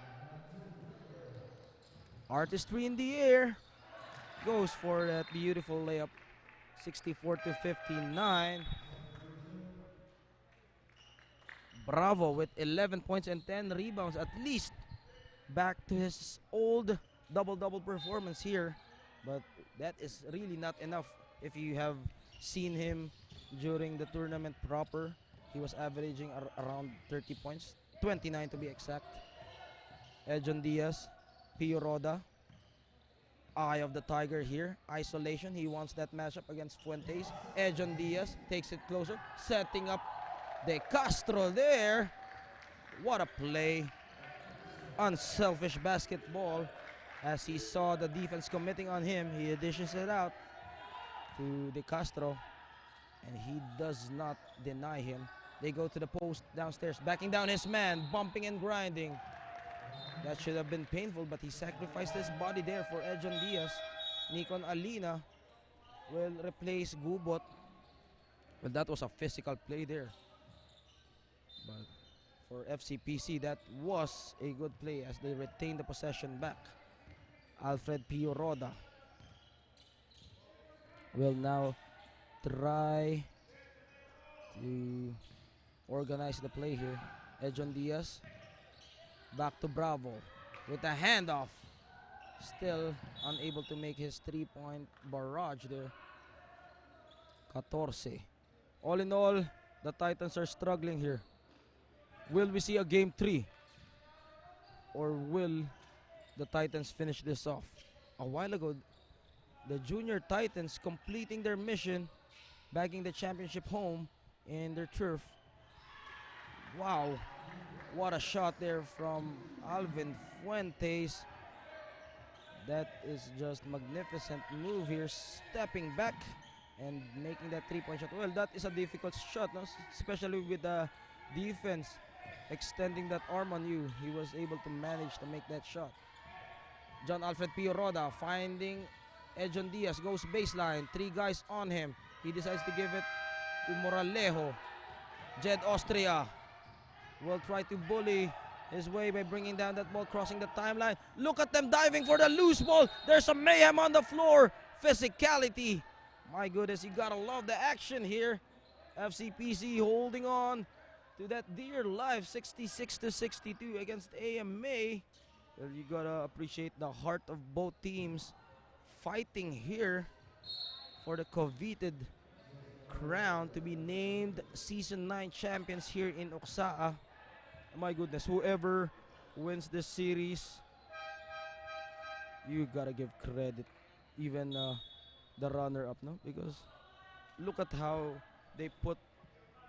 Artistry in the air. Goes for that beautiful layup. 64-59. Bravo with 11 points and 10 rebounds, at least back to his old double-double performance here. But that is really not enough. If you have seen him during the tournament proper, he was averaging around 30 points, 29 to be exact. Edjon Diaz, Pio Roda, eye of the tiger here. Isolation, he wants that matchup against Fuentes. Edjon Diaz takes it closer, setting up De Castro there. What a play. Unselfish basketball. As he saw the defense committing on him, he dishes it out to De Castro, and he does not deny him. They go to the post downstairs, backing down his man, bumping and grinding. That should have been painful, but he sacrificed his body there for Edjon Diaz. Nikon Alina will replace Gubot. Well, that was a physical play there. But for FCPC, that was a good play as they retain the possession back. Alfred Pio Roda will now try to organize the play here. Edjon Diaz back to Bravo with a handoff. Still unable to make his 3-point barrage there. 14. All in all, the Titans are struggling here. Will we see a game 3? Or will the Titans finish this off? A while ago, the Junior Titans completing their mission, bagging the championship home in their turf. Wow, what a shot there from Alvin Fuentes. That is just magnificent move here, stepping back and making that 3-point shot. Well, that is a difficult shot, no? Especially with the defense extending that arm on you. He was able to manage to make that shot. John Alfred Pio Roda finding Edjon Diaz, goes baseline, 3 guys on him. He decides to give it to Moralejo. Jed Austria will try to bully his way by bringing down that ball, crossing the timeline. Look at them diving for the loose ball. There's some mayhem on the floor. Physicality. My goodness, you gotta love the action here. FCPC holding on to that dear life, 66-62 against AMA. Well, you gotta appreciate the heart of both teams fighting here for the coveted crown to be named Season 9 champions here in Oksaa. My goodness, whoever wins this series, you gotta give credit. Even the runner-up, no? Because look at how they put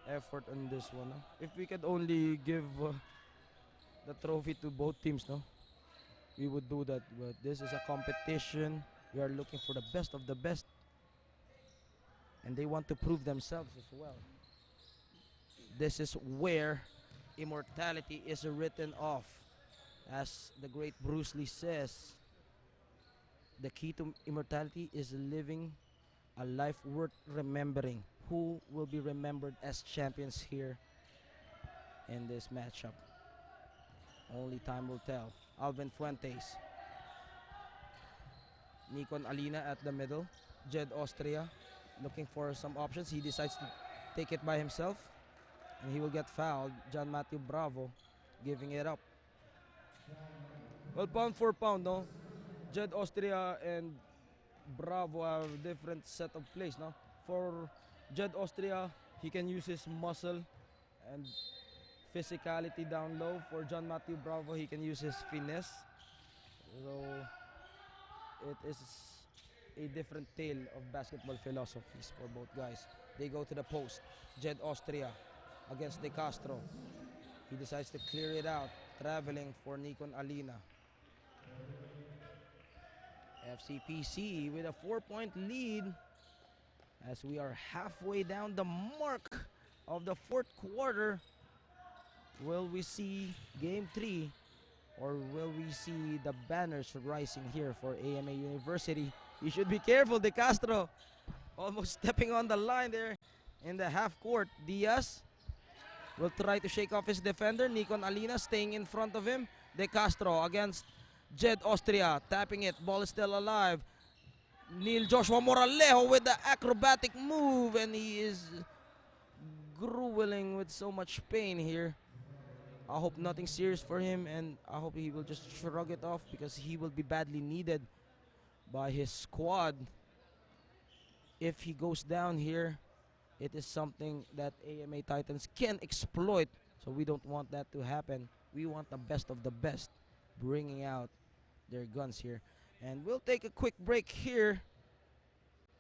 effort on this one. No? If we could only give the trophy to both teams, no, we would do that. But this is a competition. We are looking for the best of the best, and they want to prove themselves as well. This is where immortality is written off, as the great Bruce Lee says. The key to immortality is living a life worth remembering. Who will be remembered as champions here in this matchup? Only time will tell. Alvin Fuentes, Nikon Alina at the middle, Jed Austria looking for some options. He decides to take it by himself, and he will get fouled. John Matthew Bravo giving it up. Well, pound for pound, no? Jed Austria and Bravo have different set of plays, no? For Jed Austria, he can use his muscle and physicality down low. For John Matthew Bravo, he can use his finesse. So it is a different tale of basketball philosophies for both guys. They go to the post. Jed Austria against De Castro. He decides to clear it out, traveling for Nikon Alina. FCPC with a 4-point lead as we are halfway down the mark of the fourth quarter. Will we see game 3, or will we see the banners rising here for AMA University? You should be careful. De Castro almost stepping on the line there in the half court. Diaz will try to shake off his defender. Nikon Alina staying in front of him. De Castro against Jed Austria, tapping it. Ball is still alive. Neil Joshua Moralejo with the acrobatic move, and he is grueling with so much pain here. I hope nothing serious for him, and I hope he will just shrug it off, because he will be badly needed by his squad. If he goes down here, it is something that AMA Titans can exploit, so we don't want that to happen. We want the best of the best bringing out their guns here. And we'll take a quick break here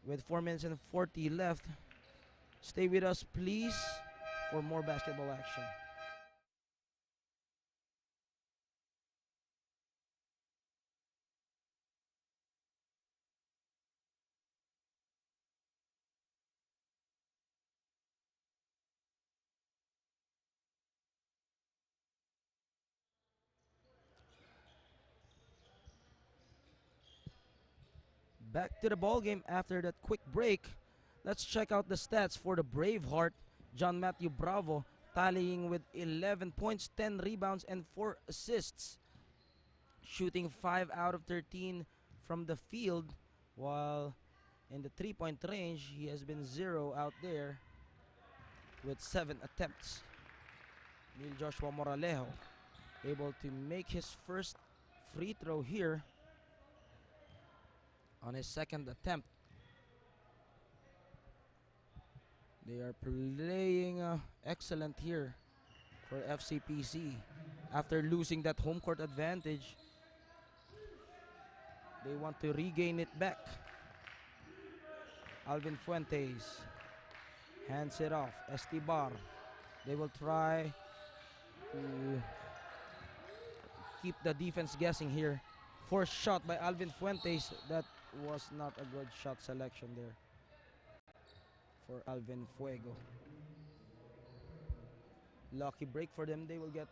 with 4 minutes and 40 left. Stay with us, please, for more basketball action. Back to the ball game after that quick break. Let's check out the stats for the Braveheart. John Matthew Bravo tallying with 11 points, 10 rebounds, and 4 assists. Shooting 5 out of 13 from the field, while in the 3-point range, he has been 0 out there with 7 attempts. Neil Joshua Moralejo able to make his first free throw here on his second attempt. They are playing excellent here for FCPC. After losing that home court advantage, they want to regain it back. Alvin Fuentes hands it off. Estibar. They will try to keep the defense guessing here. Forced shot by Alvin Fuentes. That was not a good shot selection there for Alvin Fuego. Lucky break for them. They will get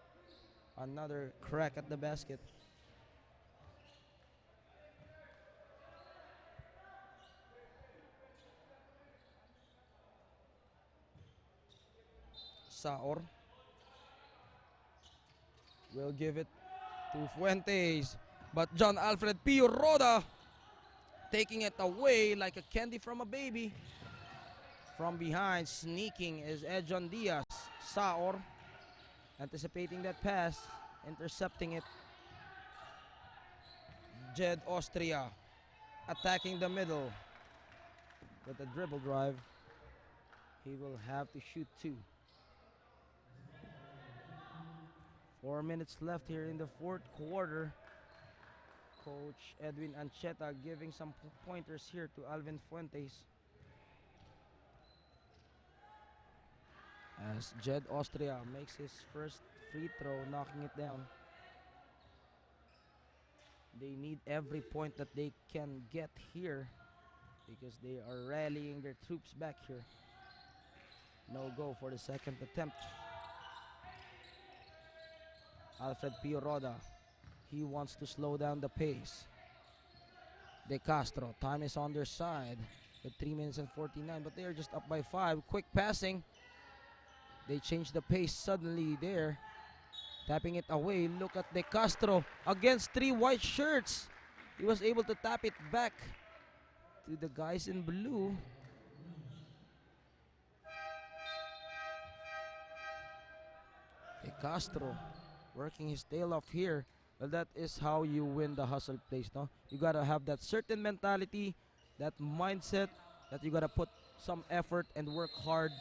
another crack at the basket. Saor will give it to Fuentes, but John Alfred Pio Roda taking it away like a candy from a baby. From behind, sneaking is Edjon Diaz. Saor anticipating that pass, intercepting it. Jed Austria attacking the middle with a dribble drive. He will have to shoot 2. 4 minutes left here in the fourth quarter. Coach Edwin Ancheta giving some pointers here to Alvin Fuentes. As Jed Austria makes his first free throw, knocking it down. They need every point that they can get here because they are rallying their troops back here. No go for the second attempt. Alfred Pio Roda, he wants to slow down the pace. De Castro, time is on their side with 3 minutes and 49, but they are just up by 5. Quick passing. They change the pace suddenly there. Tapping it away. Look at De Castro against 3 white shirts. He was able to tap it back to the guys in blue. De Castro working his tail off here. Well, that is how you win the hustle plays, no? You gotta have that certain mentality, that mindset, that you gotta put some effort and work hard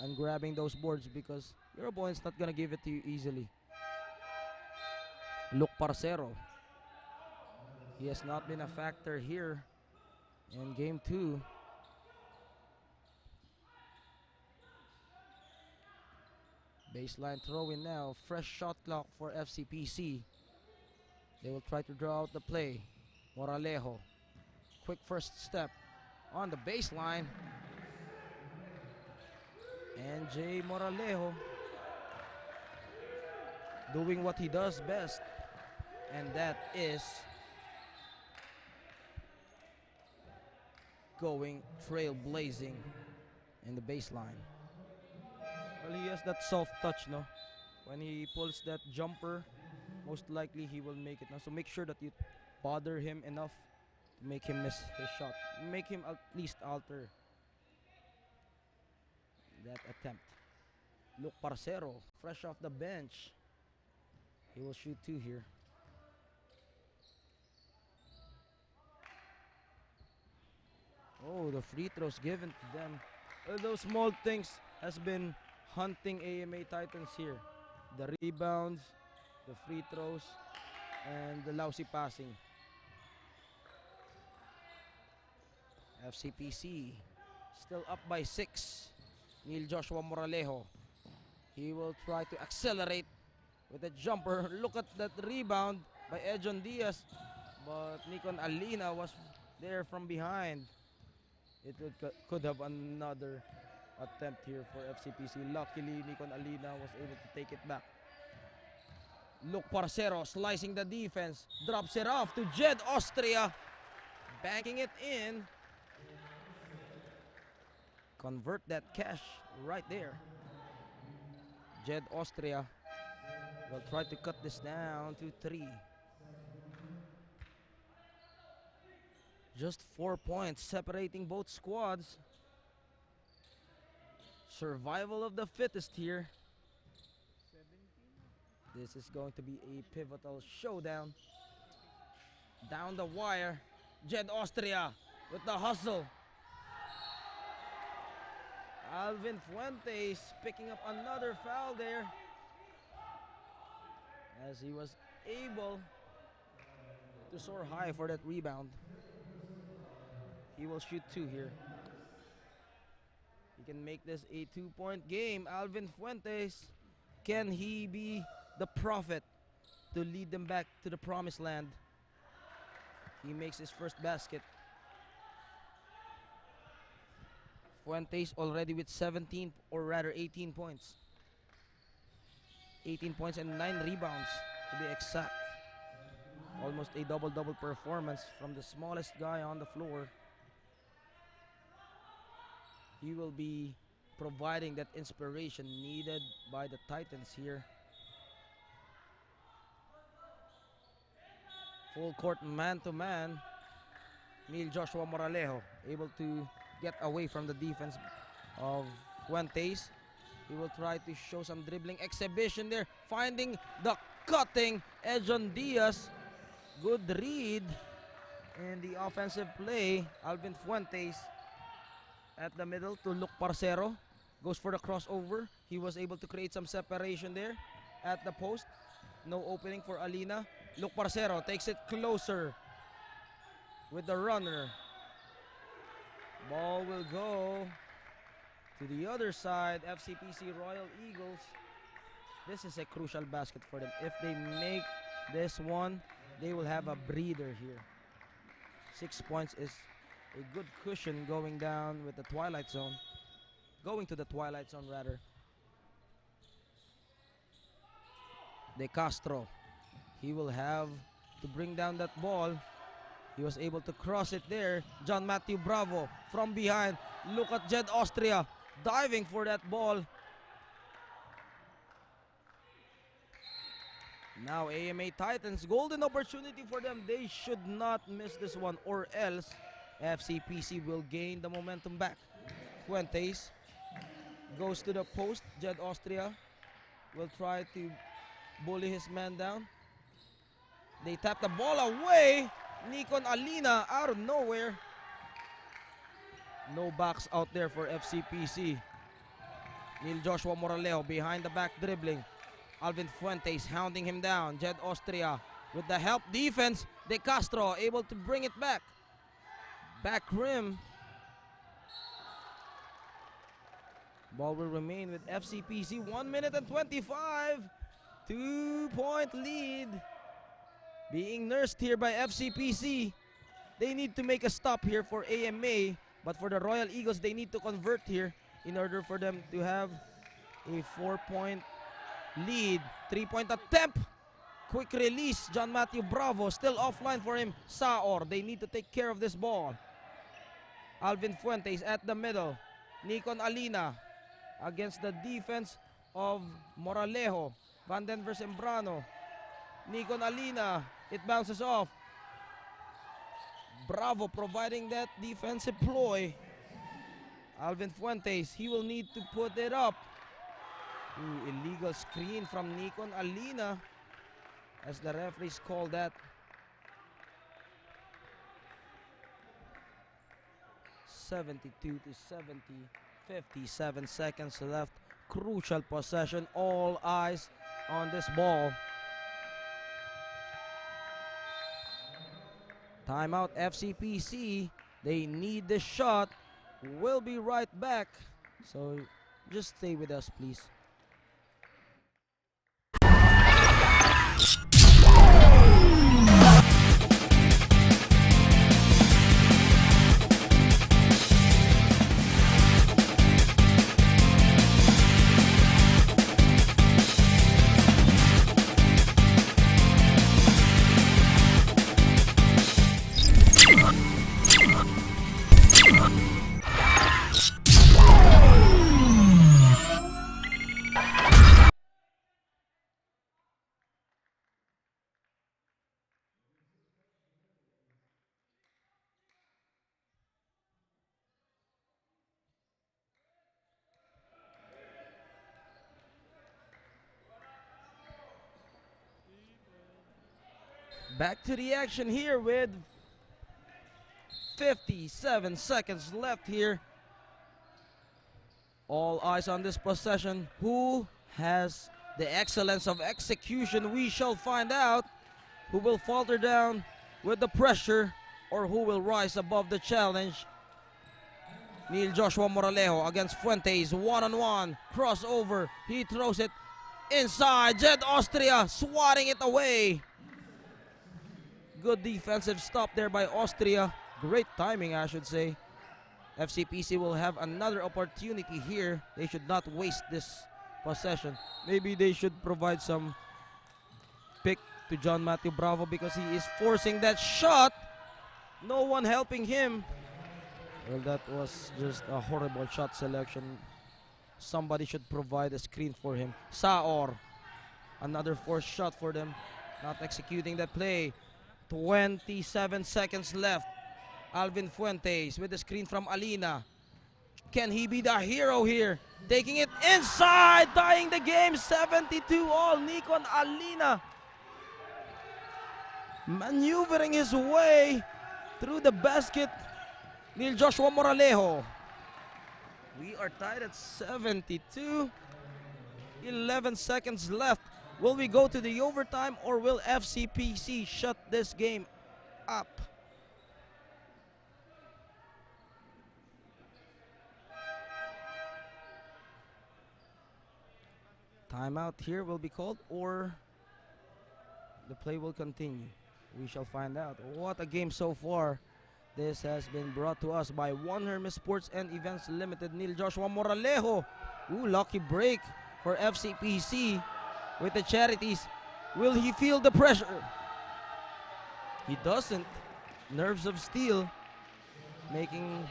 on grabbing those boards because your opponent's not gonna give it to you easily. Luke Parcero. He has not been a factor here in game 2. Baseline throw in now. Fresh shot clock for FCPC. They will try to draw out the play. Moralejo. Quick first step on the baseline. And Jay Moralejo doing what he does best. And that is going trailblazing in the baseline. Well, he has that soft touch, no? When he pulls that jumper, most likely he will make it now. So make sure that you bother him enough to make him miss his shot. Make him at least alter that attempt. Luke Parcero, fresh off the bench. He will shoot 2 here. Oh, the free throws given to them. Well, those small things has been hunting AMA Titans here. The rebounds, the free throws, and the lousy passing. FCPC still up by 6. Neil Joshua Moralejo. He will try to accelerate with a jumper. Look at that rebound by Edjon Diaz. But Nikon Alina was there from behind. It could have another attempt here for FCPC. Luckily, Nikon Alina was able to take it back. Luke Parcero slicing the defense. Drops it off to Jed Austria. Banking it in. Convert that cash right there. Jed Austria will try to cut this down to 3. Just 4 points separating both squads. Survival of the fittest here. This is going to be a pivotal showdown. Down the wire. Jed Austria with the hustle. Alvin Fuentes picking up another foul there, as he was able to soar high for that rebound. He will shoot 2 here. He can make this a 2-point game. Alvin Fuentes, can he be the prophet to lead them back to the promised land? He makes his first basket. Fuentes already with 17, or rather 18 points. 18 points and 9 rebounds to be exact. Almost a double-double performance from the smallest guy on the floor. He will be providing that inspiration needed by the Titans here. Full court man-to-man. Neil Joshua Moralejo able to get away from the defense of Fuentes. He will try to show some dribbling exhibition there. Finding the cutting Edjon Diaz. Good read in the offensive play. Alvin Fuentes at the middle to Luke Parcero. Goes for the crossover. He was able to create some separation there at the post. No opening for Alina. Luke Parcero takes it closer with the runner. Ball will go to the other side. FCPC Royal Eagles. This is a crucial basket for them. If they make this one, they will have a breather here. 6 points is a good cushion going down with the Twilight Zone. Going to the Twilight Zone rather. De Castro. He will have to bring down that ball. He was able to cross it there. John Matthew Bravo from behind. Look at Jed Austria diving for that ball. Now AMA Titans, golden opportunity for them. They should not miss this one, or else FCPC will gain the momentum back. Fuentes goes to the post. Jed Austria will try to bully his man down. They tap the ball away. Nikon Alina out of nowhere. No backs out there for FCPC. Neil Joshua Moralejo behind the back dribbling. Alvin Fuentes hounding him down. Jed Austria with the help defense. De Castro able to bring it back. Back rim. Ball will remain with FCPC. 1 minute and 25. 2-point lead being nursed here by FCPC. They need to make a stop here for AMA. But for the Royal Eagles, they need to convert here in order for them to have a 4-point lead. 3-point attempt. Quick release. John Matthew Bravo still offline for him. Saor. They need to take care of this ball. Alvin Fuentes at the middle. Nikon Alina against the defense of Moralejo. Van Denver Sembrano. Nikon Alina. It bounces off. Bravo providing that defensive ploy. Alvin Fuentes. He will need to put it up. Ooh, illegal screen from Nikon Alina, as the referees call that. 72 to 70, 57 seconds left. Crucial possession. All eyes on this ball. Timeout FCPC. They need the shot. We'll be right back. So just stay with us, please. Back to the action here with 57 seconds left here. All eyes on this possession. Who has the excellence of execution? We shall find out. Who will falter down with the pressure, or who will rise above the challenge? Neil Joshua Moralejo against Fuentes. One-on-one. Crossover. He throws it inside. Jed Austria swatting it away. Good defensive stop there by Austria. Great timing, I should say. FCPC will have another opportunity here. They should not waste this possession. Maybe they should provide some pick to John Matthew Bravo because he is forcing that shot. No one helping him. Well, that was just a horrible shot selection. Somebody should provide a screen for him. Saor. Another forced shot for them. Not executing that play. 27 seconds left. Alvin Fuentes with the screen from Alina. Can he be the hero here? Taking it inside, tying the game. 72 all. Nikon Alina maneuvering his way through the basket. Neil Joshua Moralejo. We are tied at 72. 11 seconds left. Will we go to the overtime or will FCPC shut this game up? Timeout here will be called or the play will continue. We shall find out. What a game so far. This has been brought to us by One Hermes Sports and Events Limited. Neil Joshua Moralejo. Ooh, lucky break for FCPC with the charities. Will he feel the pressure? He doesn't. Nerves of steel making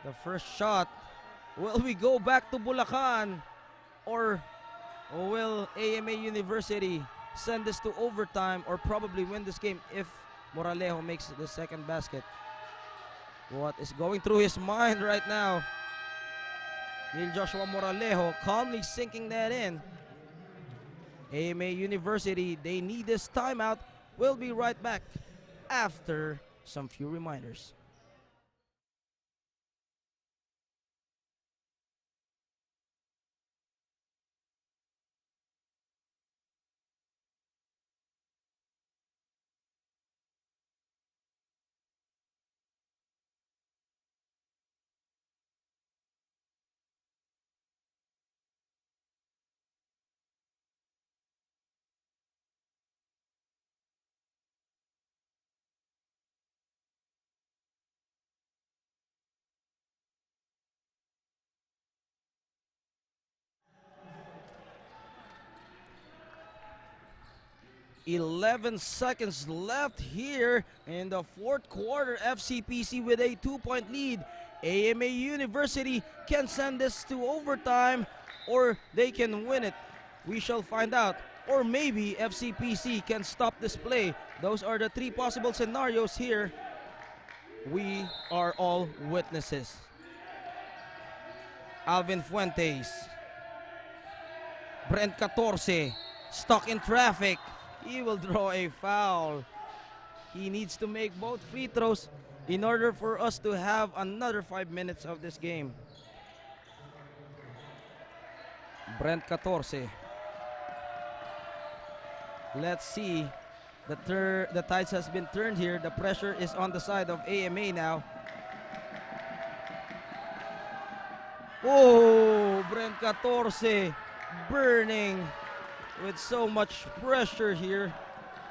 the first shot. Will we go back to Bulacan or will AMA University send this to overtime or probably win this game if Moralejo makes the second basket? What is going through his mind right now? Neil Joshua Moralejo calmly sinking that in. AMA University, they need this timeout. We'll be right back after some few reminders. "11 seconds left here in the fourth quarter. FCPC with a 2-point lead. AMA University can send this to overtime or they can win it. We shall find out. Or maybe FCPC can stop this play. Those are the three possible scenarios here. We are all witnesses." Alvin Fuentes. Brent 14. Stuck in traffic. He will draw a foul. He needs to make both free throws in order for us to have another 5 minutes of this game. Brent 14. Let's see. The tides has been turned here. The pressure is on the side of AMA now. Oh, Brent 14 burning with so much pressure here,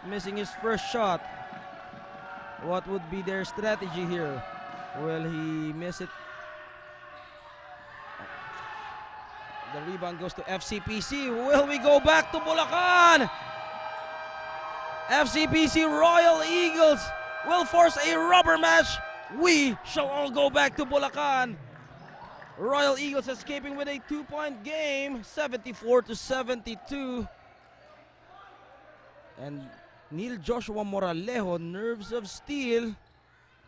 missing his first shot. What would be their strategy here? Will he miss it? The rebound goes to FCPC. Will we go back to Bulacan? FCPC Royal Eagles will force a rubber match. We shall all go back to Bulacan. Royal Eagles escaping with a 2-point game, 74-72. And Neil Joshua Moralejo, nerves of steel.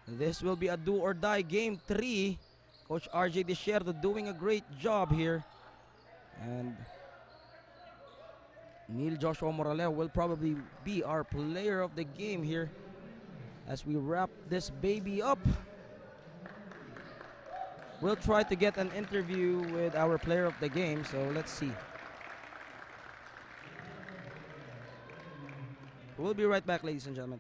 This will be a do or die game 3. Coach RJ Desierto doing a great job here. And Neil Joshua Moralejo will probably be our player of the game here as we wrap this baby up. We'll try to get an interview with our player of the game, so let's see. We'll be right back, ladies and gentlemen.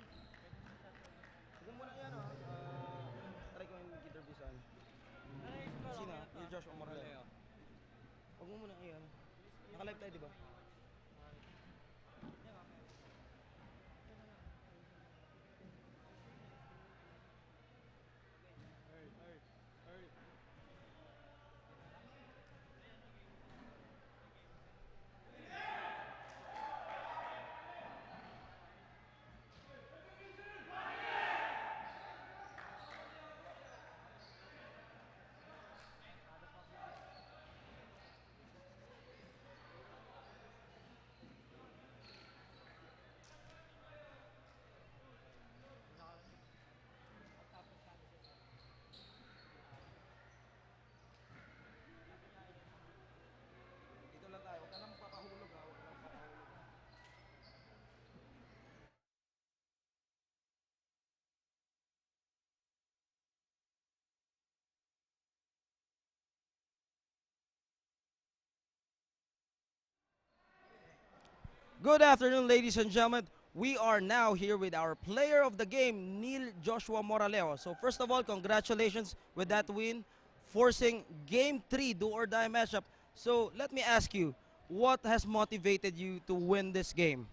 Good afternoon, ladies and gentlemen. We are now here with our player of the game, Neil Joshua Moralejo. So first of all, congratulations with that win, forcing Game 3 do or die matchup. So let me ask you, what has motivated you to win this game?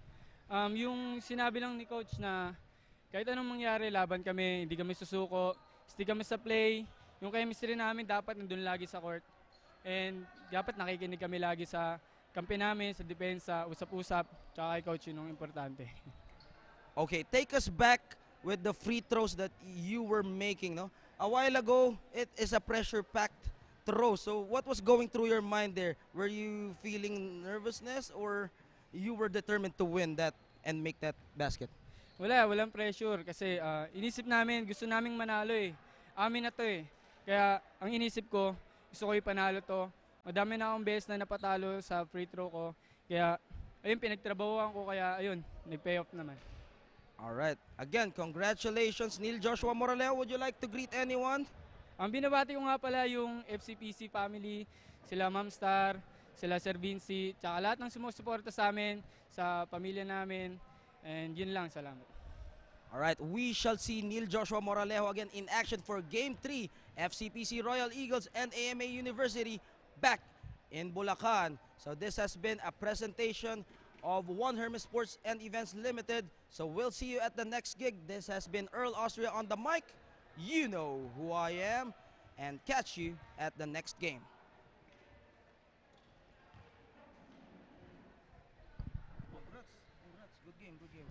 Yung sinabi lang ni coach na kahit anong mangyari, laban kami, hindi kami susuko, stick kami sa play, yung chemistry namin dapat nandun lagi sa court. And dapat nakikinig kami lagi sa kampi namin, sa depensa, usap-usap, tsaka kay coach yun ang importante. Okay, take us back with the free throws that you were making. No, a while ago, it is a pressure-packed throw. So what was going through your mind there? Were you feeling nervousness, or you were determined to win that and make that basket? Walang pressure kasi inisip namin, gusto naming manalo eh. Amin na to eh. Kaya ang inisip ko, gusto ko ipanalo to. Madami na akong beses na napatalo sa free throw ko. Kaya ayun, pinagtrabahoan ko kaya ayun, nag-pay off naman. All right. Again, congratulations, Neil Joshua Moraleo. Would you like to greet anyone? Ang binabati ko nga pala yung FCPC family, sila Ma'am Star, sila Sir Vinci, tsaka lahat ng sumusuporta sa amin, sa pamilya namin. And yun lang, salamat. All right. We shall see Neil Joshua Moralejo again in action for Game 3, FCPC Royal Eagles and AMA University back in Bulacan. So this has been a presentation of One Hermes Sports and Events Limited. So we'll see you at the next gig. This has been Earl Austria on the mic. You know who I am. And catch you at the next game. Congrats. Good game.